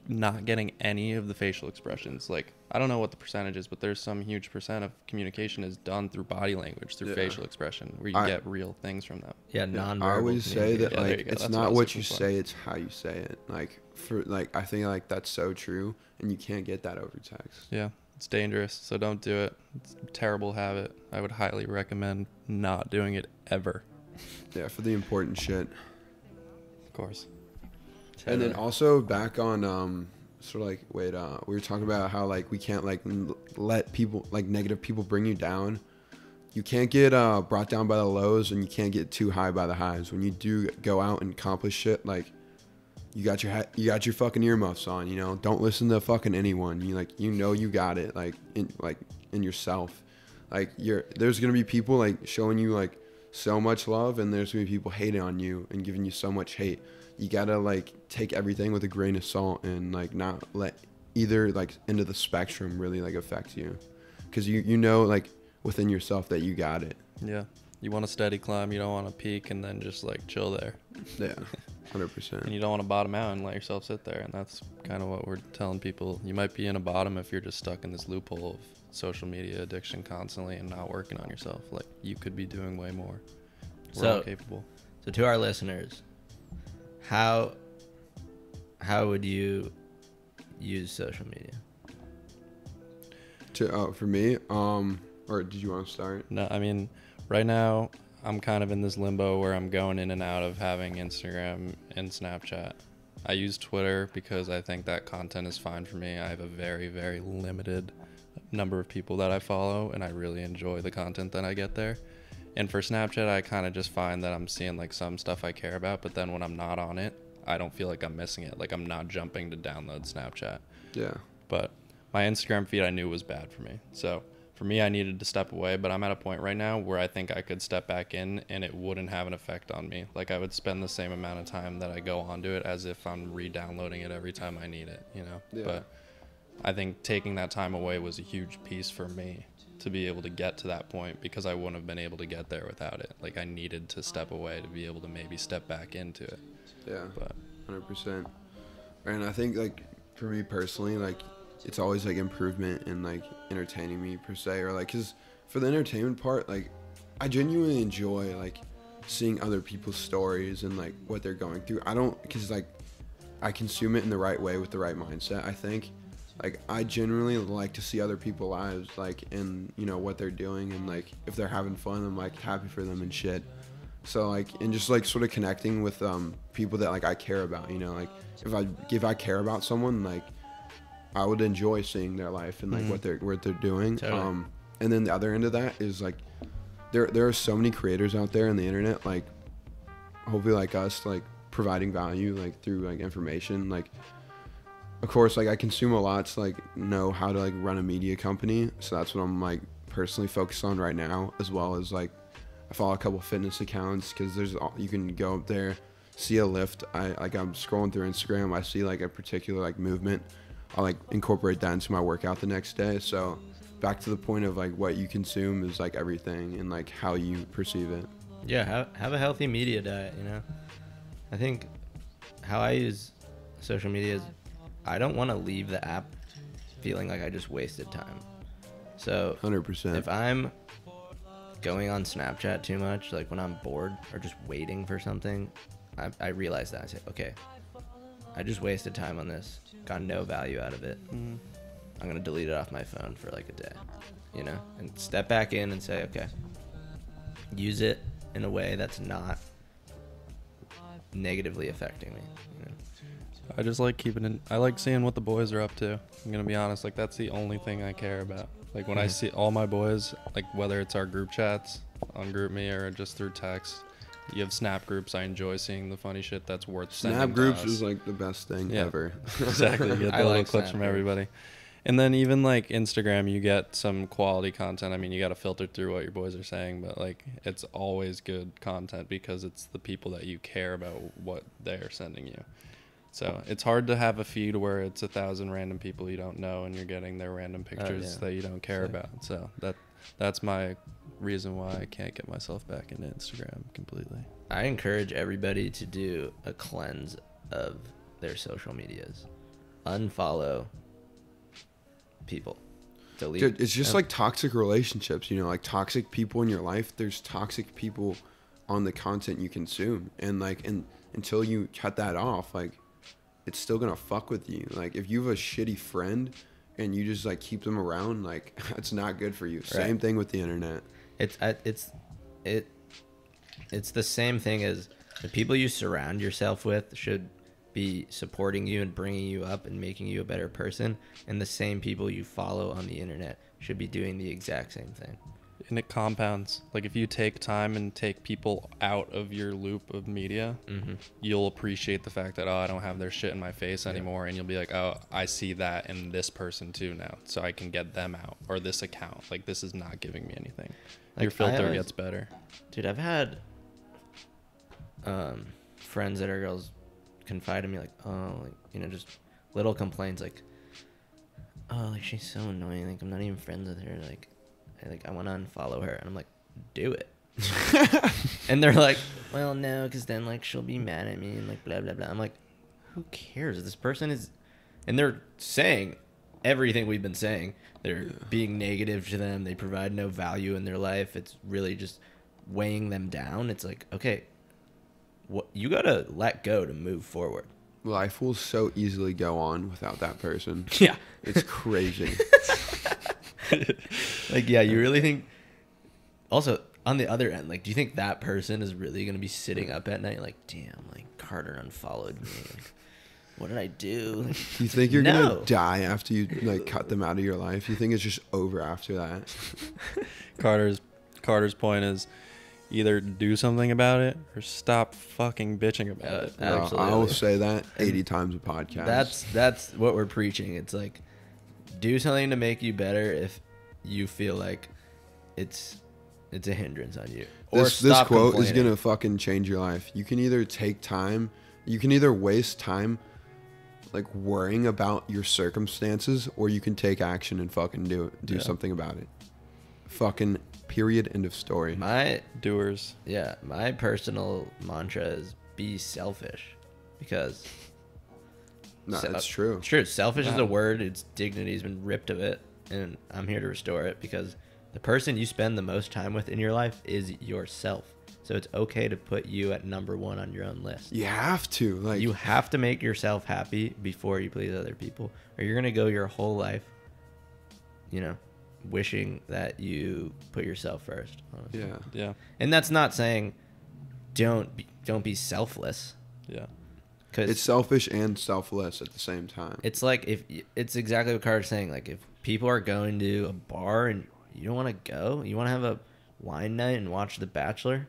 not getting any of the facial expressions. Like, I don't know what the percentage is, but there's some huge percent of communication is done through body language, through facial expression, where you get real things from them. Yeah, nonverbal. I always say that, like, it's That's not what you say, it's how you say it. Like, for like, I think like that's so true, and you can't get that over text. Yeah, it's dangerous, so don't do it. It's a terrible habit. I would highly recommend not doing it ever. Yeah, for the important shit. Of course. And then also back on sort of like we were talking about how like we can't like let people, like negative people, bring you down. You can't get brought down by the lows, and you can't get too high by the highs. When you do go out and accomplish shit, like you got your fucking earmuffs on, you know. Don't listen to fucking anyone. You got it, like in yourself. Like there's gonna be people like showing you like so much love, and there's gonna be people hating on you and giving you so much hate. You gotta like take everything with a grain of salt, and like not let either like end of the spectrum really like affect you, because you know like within yourself that you got it. Yeah, you want a steady climb. You don't want to peak and then just like chill there. Yeah, 100%. And you don't want to bottom out and let yourself sit there. And that's kind of what we're telling people. You might be in a bottom if you're just stuck in this loophole of social media addiction constantly and not working on yourself. Like, you could be doing way more. We're all capable. So to our listeners, how would you use social media? For me, or did you want to start? No, I mean, right now I'm kind of in this limbo where I'm going in and out of having Instagram and Snapchat. I use Twitter because I think that content is fine for me. I have a very, very limited number of people that I follow, and I really enjoy the content that I get there. And for Snapchat, I kind of just find that I'm seeing like some stuff I care about, but then when I'm not on it, I don't feel like I'm missing it. Like, I'm not jumping to download Snapchat. Yeah. But my Instagram feed I knew was bad for me. So for me, I needed to step away, but I'm at a point right now where I think I could step back in and it wouldn't have an effect on me. Like, I would spend the same amount of time that I go onto it as if I'm re-downloading it every time I need it, you know? Yeah. But I think taking that time away was a huge piece for me to be able to get to that point, because I wouldn't have been able to get there without it. Like, I needed to step away to be able to maybe step back into it. Yeah. But 100%. And I think like for me personally, like it's always like improvement in like entertaining me per se, or like, because for the entertainment part, like I genuinely enjoy like seeing other people's stories and like what they're going through. I don't, because like I consume it in the right way with the right mindset, I think. Like, I genuinely like to see other people's lives, like, and, you know, what they're doing, and, like, if they're having fun, I'm, like, happy for them and shit. So, like, and just, like, sort of connecting with people that, like, I care about, you know? Like, if I care about someone, like, I would enjoy seeing their life and, like, what they're doing. Totally. And then the other end of that is, like, there are so many creators out there on the internet, like, hopefully like us, like, providing value, like, through, like, information, like, of course, like, I consume a lot to, like, know how to, like, run a media company. So that's what I'm, like, personally focused on right now, as well as, like, I follow a couple fitness accounts, because you can go up there, see a lift. I'm scrolling through Instagram. I see, like, a particular, like, movement. I'll, like, incorporate that into my workout the next day. So back to the point of, like, what you consume is, like, everything, and, like, how you perceive it. Yeah, have a healthy media diet, you know? I think how I use social media is, I don't want to leave the app feeling like I just wasted time. So 100%. if I'm going on Snapchat too much, like when I'm bored or just waiting for something, I realize that. I say, okay, I just wasted time on this, got no value out of it. Mm-hmm. I'm gonna delete it off my phone for like a day, you know, and step back in and say, okay, use it in a way that's not negatively affecting me, you know? I just like keeping it. I like seeing what the boys are up to. I'm gonna be honest. Like that's the only thing I care about. Like when I see all my boys, like whether it's our group chats on GroupMe or just through text, you have Snap groups. I enjoy seeing the funny shit that's worth sending. Snap to groups us. is like the best thing ever. Exactly. You get the I little like clips Snap from groups. everybody. And then even like Instagram, you get some quality content. I mean, you got to filter through what your boys are saying, but like it's always good content because it's the people that you care about what they're sending you. So it's hard to have a feed where it's 1,000 random people you don't know and you're getting their random pictures that you don't care about. So that's my reason why I can't get myself back into Instagram completely. I encourage everybody to do a cleanse of their social medias. Unfollow people. Delete. Dude, it's just like toxic relationships, you know, like toxic people in your life. There's toxic people on the content you consume, and like, and until you cut that off, like, it's still gonna fuck with you. Like, if you have a shitty friend and you just like keep them around, like, it's not good for you. Same thing with the internet. It's the same thing as the people you surround yourself with should be supporting you and bringing you up and making you a better person, and the same people you follow on the internet should be doing the exact same thing. And it compounds. Like if you take time and take people out of your loop of media, you'll appreciate the fact that, oh, I don't have their shit in my face anymore. And you'll be like, oh, I see that in this person too now. So I can get them out, or this account. Like this is not giving me anything. Like, your filter gets better. Dude, I've had friends that are girls confide in me like, oh, like, you know, just little complaints like, oh, like she's so annoying. Like I'm not even friends with her. Like I want to unfollow her, and I'm like, do it. And they're like, well, no, because then like she'll be mad at me and like blah blah blah. I'm like, who cares? This person is, and they're saying everything we've been saying. They're being negative to them. They provide no value in their life. It's really just weighing them down. It's like, okay, what you gotta let go to move forward. Life will so easily go on without that person. Yeah, It's crazy. like, yeah, you really think, also on the other end, like, do you think that person is really going to be sitting up at night like, damn, like Carter unfollowed me, like, what did I do? Like, Do you think you're No. gonna die after you like cut them out of your life? You think it's just over after that? Carter's point is either do something about it or stop fucking bitching about it. No, absolutely. I will say that 80 times a podcast. That's what we're preaching. It's like, do something to make you better if you feel like it's a hindrance on you. Or This stop quote is complaining. gonna fucking change your life. You can either take time, you can either waste time like worrying about your circumstances, or you can take action and fucking do something about it. Fucking period, end of story. My Doers. personal mantra is be selfish, because No, that's true. It's true. Selfish is a word. Its dignity has been ripped of it, and I'm here to restore it, because the person you spend the most time with in your life is yourself. So it's okay to put you at number one on your own list. You have to, like, You have to make yourself happy before you please other people, or you're gonna go your whole life, you know, wishing that you put yourself first. Honestly. Yeah. And that's not saying don't be selfless, Yeah. because it's selfish and selfless at the same time. it's like, if it's exactly what Carter's saying. Like, if people are going to a bar and you don't want to go, you want to have a wine night and watch The Bachelor,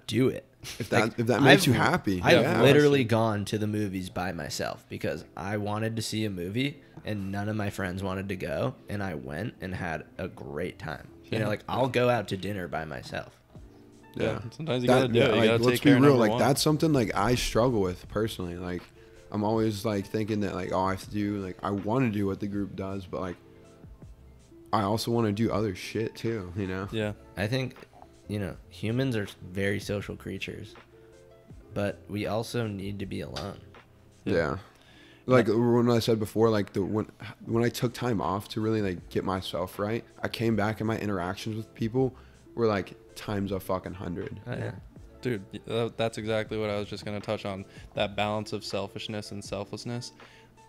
do it. If that makes you happy. I've yeah. literally gone to the movies by myself because I wanted to see a movie and none of my friends wanted to go, and I went and had a great time. You know, like, I'll go out to dinner by myself. Yeah. Sometimes you gotta do it. You like, gotta let's take care be of real. number Like, one. that's something like I struggle with personally. Like, I'm always like thinking that like, oh, I have to do, like, I want to do what the group does, but like, I also want to do other shit too. You know? Yeah. I think, you know, humans are very social creatures, but we also need to be alone. Yeah. Like when I said before, like when I took time off to really like get myself right, I came back and my interactions with people were like times a fucking 100. Oh, yeah. Dude, that's exactly what I was just going to touch on. That balance of selfishness and selflessness.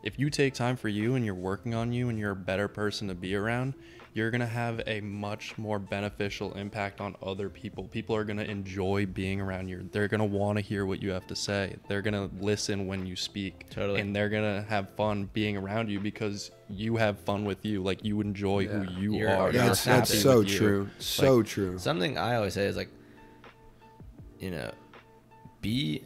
If you take time for you and you're working on you and you're a better person to be around, you're going to have a much more beneficial impact on other people. People are going to enjoy being around you. They're going to want to hear what you have to say. They're going to listen when you speak. Totally. And they're going to have fun being around you because you have fun with you. Like, you enjoy who you are. Yeah, that's so true. So like, true. Something I always say is like, be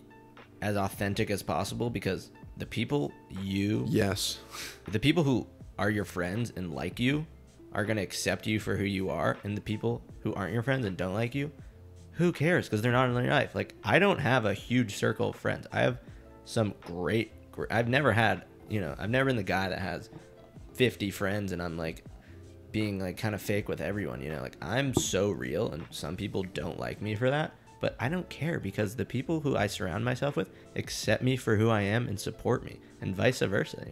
as authentic as possible, because the people the people who are your friends and like you are going to accept you for who you are, and the people who aren't your friends and don't like you, who cares, because they're not in your life. Like, I don't have a huge circle of friends. I have some great I've never been the guy that has 50 friends and I'm like being like kind of fake with everyone, like I'm so real, and some people don't like me for that. But I don't care, because the people who I surround myself with accept me for who I am and support me, and vice versa,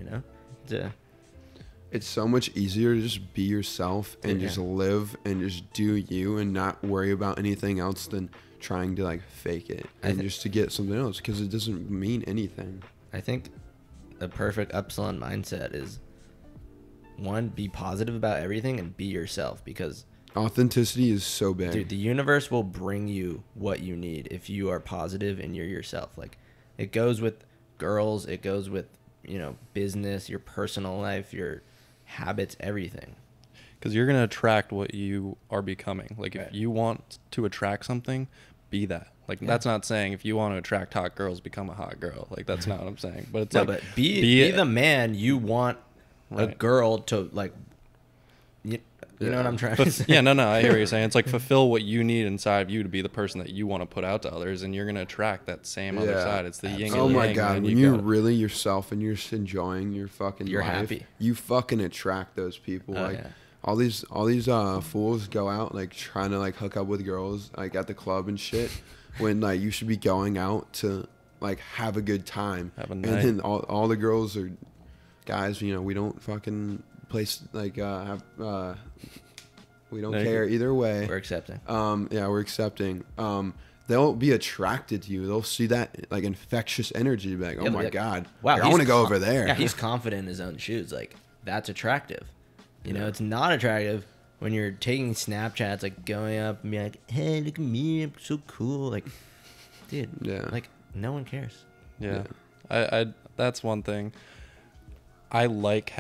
It's so much easier to just be yourself and just live and just do you and not worry about anything else than trying to like fake it and just to get something else, because it doesn't mean anything. I think the perfect Upsilon mindset is, one, be positive about everything and be yourself, because authenticity is so big. Dude, the universe will bring you what you need if you are positive and you're yourself. Like, it goes with girls, it goes with, business, your personal life, your habits, everything. Because you're going to attract what you are becoming. Like, if you want to attract something, be that. Like, that's not saying if you want to attract hot girls, become a hot girl. Like, that's not what I'm saying. But it's but be the man you want a girl to, like, you know what I'm trying to say? Yeah, no, I hear what you're saying. It's like, fulfill what you need inside of you to be the person that you want to put out to others, and you're going to attract that same other side. It's the yin and yang. Oh my God, when you're really yourself and you're just enjoying your fucking life, happy. You fucking attract those people. All these fools go out like trying to like hook up with girls like at the club and shit, when like you should be going out to like have a good time. Have a night. And then all the girls are guys, we don't fucking place like we don't care either way. We're accepting. We're accepting. They'll be attracted to you. They'll see that like infectious energy. Be like, oh my God, wow, I want to go over there. Yeah, he's confident in his own shoes. Like, that's attractive. It's not attractive when you're taking Snapchats, like going up and being like, hey, look at me, I'm so cool. Like, dude, like, no one cares. Yeah. I that's one thing. I like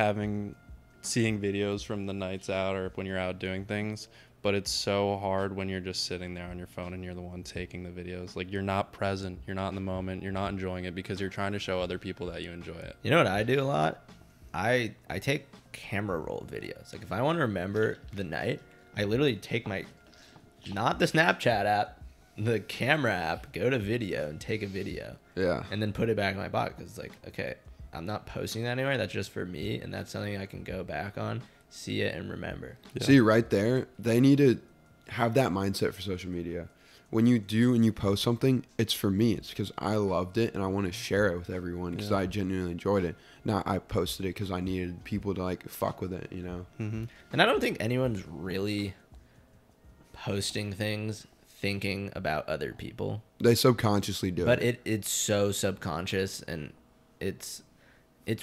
seeing videos from the nights out or when you're out doing things, but it's so hard when you're just sitting there on your phone and you're the one taking the videos. Like, you're not present, you're not in the moment, you're not enjoying it because you're trying to show other people that you enjoy it. You know what I do a lot? I take camera roll videos. Like, if I want to remember the night, I literally take not the Snapchat app, the camera app, go to video and take a video. Yeah. And then put it back in my pocket, because it's like, okay, I'm not posting that anywhere. That's just for me, and that's something I can go back on, see it, and remember. Yeah. See, right there, they need to have that mindset for social media. When you do and you post something, it's for me. It's because I loved it and I want to share it with everyone because I genuinely enjoyed it. Not I posted it because I needed people to like fuck with it, Mm-hmm. And I don't think anyone's really posting things thinking about other people. They subconsciously do it. But it's so subconscious, and it's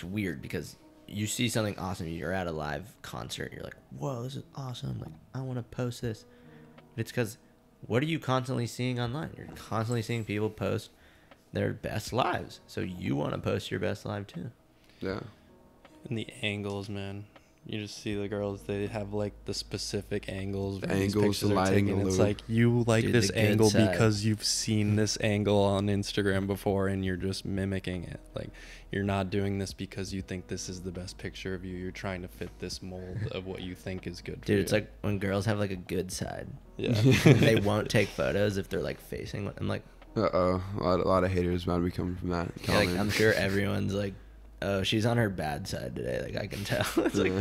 weird because you see something awesome. You're at a live concert. You're like, whoa, this is awesome. Like, I want to post this. But it's because, what are you constantly seeing online? You're constantly seeing people post their best lives. So you want to post your best live too. Yeah. And the angles, man. You just see the girls, they have like the specific angles. The angles, the lighting, the it's like, you like this angle side. because you've seen this angle on Instagram before and you're just mimicking it. Like, you're not doing this because you think this is the best picture of you. You're trying to fit this mold of what you think is good for you. Dude, it's like when girls have like a good side. Yeah. They won't take photos if they're like facing one. I'm like, a lot of haters about to be coming from that. Yeah, like, I'm sure everyone's like, oh, she's on her bad side today. Like, I can tell. It's like,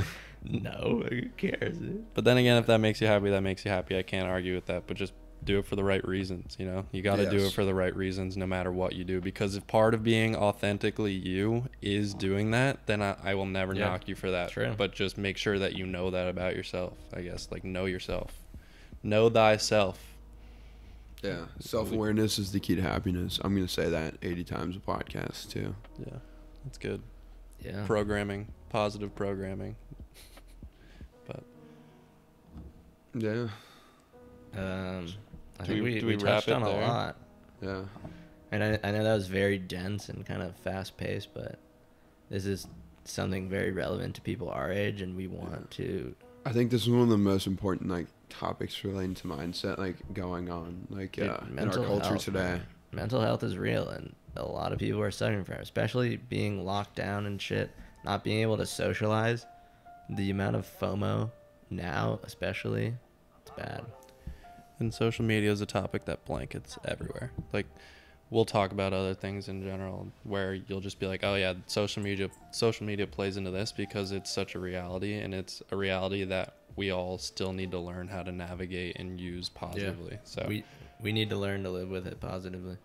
no, who cares, dude? But then again, if that makes you happy, that makes you happy. I can't argue with that, but just do it for the right reasons, You got to do it for the right reasons no matter what you do. Because if part of being authentically you is doing that, then I will never knock you for that. True. But just make sure that you know that about yourself, I guess. Like, know yourself. Know thyself. Yeah, self-awareness is the key to happiness. I'm gonna say that 80 times a podcast too. Yeah, that's good. Yeah. Programming, positive programming. But Yeah, I Do think we we wrap touched it on a there? lot. yeah. And I know that was very dense and kind of fast-paced, but this is something very relevant to people our age, and we want to... I think this is one of the most important like topics relating to mindset like going on like Dude, in our mental culture health, today. man. Mental health is real, and a lot of people are suffering from it, especially being locked down and shit, not being able to socialize. The amount of FOMO now, especially, it's bad. and social media is a topic that blankets everywhere. Like, we'll talk about other things in general where you'll just be like, oh yeah, social media plays into this because it's such a reality, and it's a reality that we all still need to learn how to navigate and use positively. So We need to learn to live with it positively.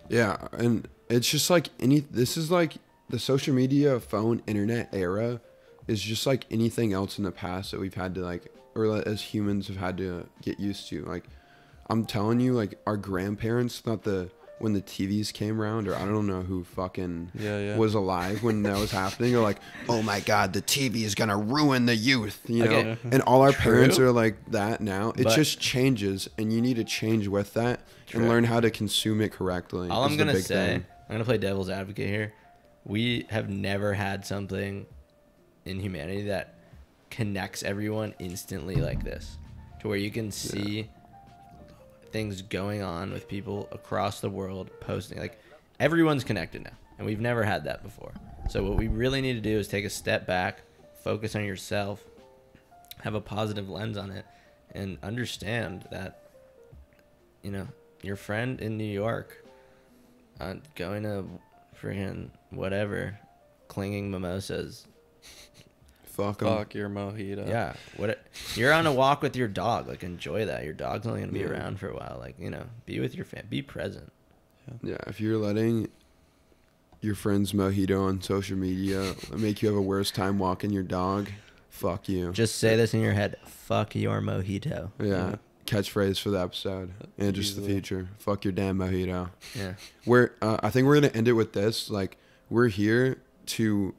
Yeah, and it's just like this is like the social media, phone, internet era is just like anything else in the past that we've had to like, or as humans have had to get used to. Like, I'm telling you, like our grandparents thought when the TVs came around, or I don't know who fucking was alive when that was happening, or like, oh my God, the TV is gonna ruin the youth, you know? Okay. And all our True. parents are like that now. It But- just changes, and you need to change with that True. and learn how to consume it correctly. All is I'm the going to big say, thing. I'm going to play devil's advocate here. We have never had something in humanity that connects everyone instantly like this, to where you can see things going on with people across the world posting. Like, everyone's connected now, and we've never had that before. So what we really need to do is take a step back, focus on yourself, have a positive lens on it, and understand that, you know, your friend in New York going to friggin' whatever, clinging mimosas. Fuck 'em. Fuck your mojito. Yeah, you're on a walk with your dog. Like, enjoy that. Your dog's only gonna be Yeah. around for a while. Like, you know, be with your be present. Yeah, if you're letting your friend's mojito on social media make you have a worse time walking your dog, fuck you. Just say this in your head. Fuck your mojito. Yeah. Catchphrase for the episode and just the Easily. future. Fuck your damn mojito. Yeah. I think we're gonna end it with this. Like, we're here to.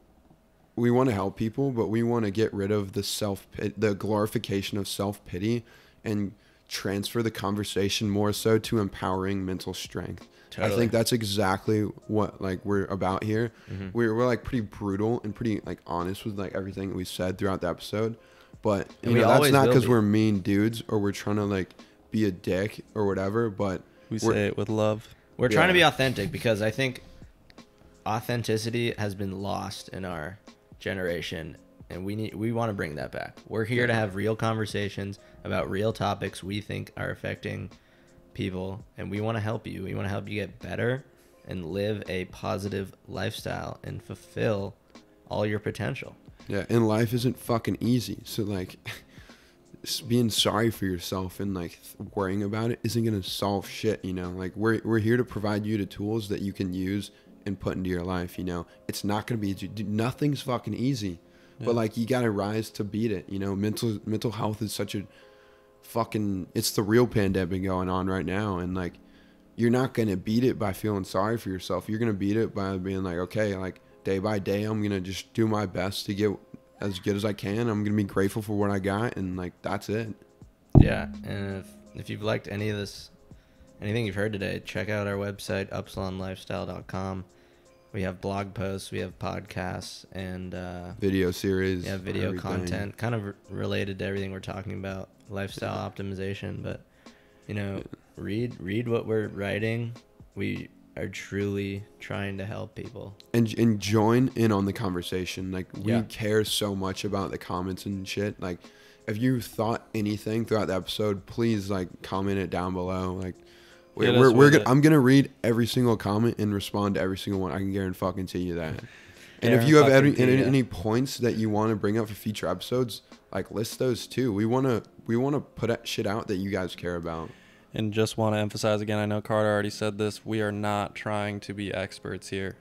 We want to help people, but we want to get rid of the glorification of self-pity and transfer the conversation more so to empowering mental strength. Totally. I think that's exactly what like we're about here. Mhm. We're like pretty brutal and pretty like honest with like everything we said throughout the episode. But And you we know, that's always not will because be. we're mean dudes or we're trying to like be a dick or whatever. But We we're- say it with love. We're trying to be Yeah. authentic, because I think authenticity has been lost in our generation, and we want to bring that back. We're here to have real conversations about real topics we think are affecting people, and we want to help you. We want to help you get better and live a positive lifestyle and fulfill all your potential. Yeah, and life isn't fucking easy. So like, being sorry for yourself and like worrying about it isn't gonna solve shit. You know, like we're here to provide you the tools that you can use and put into your life. You know, it's not gonna be easy. Dude, nothing's fucking easy, but like you gotta rise to beat it. You know, mental health is such a fucking. It's the real pandemic going on right now, and like you're not gonna beat it by feeling sorry for yourself. You're gonna beat it by being like, okay, like day by day, I'm gonna just do my best to get as good as I can. I'm gonna be grateful for what I got, and like that's it. Yeah, and if you've liked any of this, anything you've heard today, check out our website, upsilonlifestyle.com. We have blog posts, we have podcasts, and Video series, video everything. content, kind of related to everything we're talking about, lifestyle optimization. But, you know, read what we're writing. We are truly trying to help people. and join in on the conversation. Like we Yeah. care so much about the comments and shit. Like if you thought anything throughout the episode, please like comment it down below. Like Hit us with it. I'm gonna read every single comment and respond to every single one. I can guarantee you that. And if Guarantee you have fucking any, ya. any points that you want to bring up for future episodes, like list those too. We wanna put that shit out that you guys care about. And just want to emphasize again, I know Carter already said this, we are not trying to be experts here.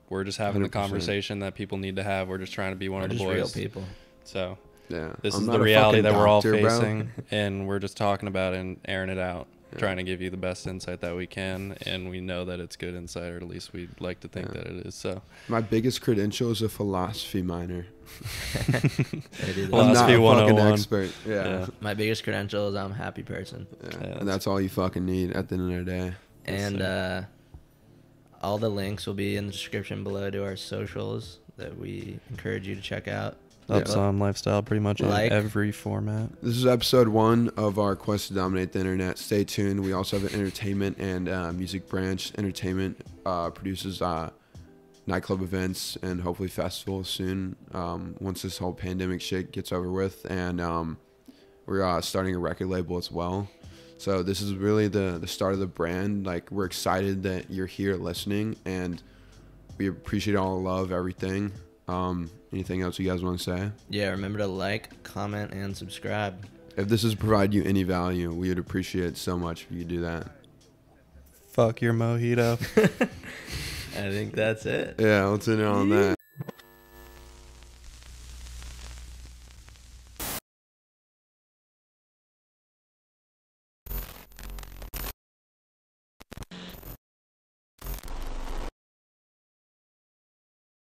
We're just having the 100%. conversation that people need to have. We're just trying to be one We're of the just boys. real people. So Yeah, this I'm is not the a reality fucking that we're all doctor, bro. facing, and we're just talking about it and airing it out. trying to give you the best insight that we can, and we know that it's good insight, or at least we'd like to think that it is. So my biggest credential is a philosophy minor. Philosophy I'm not a 101. fucking expert. Yeah. My biggest credential is I'm a happy person. Yeah. And that's all you fucking need at the end of the day. And all the links will be in the description below to our socials that we encourage you to check out. Upsilon lifestyle, pretty much on Like- every format. This is episode 1 of our quest to dominate the internet. Stay tuned. We also have an entertainment and music branch. Entertainment produces nightclub events and hopefully festivals soon once this whole pandemic shit gets over with. And we're starting a record label as well. So this is really the start of the brand. Like, we're excited that you're here listening, and we appreciate all the love, everything. Anything else you guys want to say? Yeah, remember to like, comment, and subscribe. If this has provided you any value, we would appreciate it so much if you do that. Fuck your mojito. I think that's it. Yeah, let's end it on that.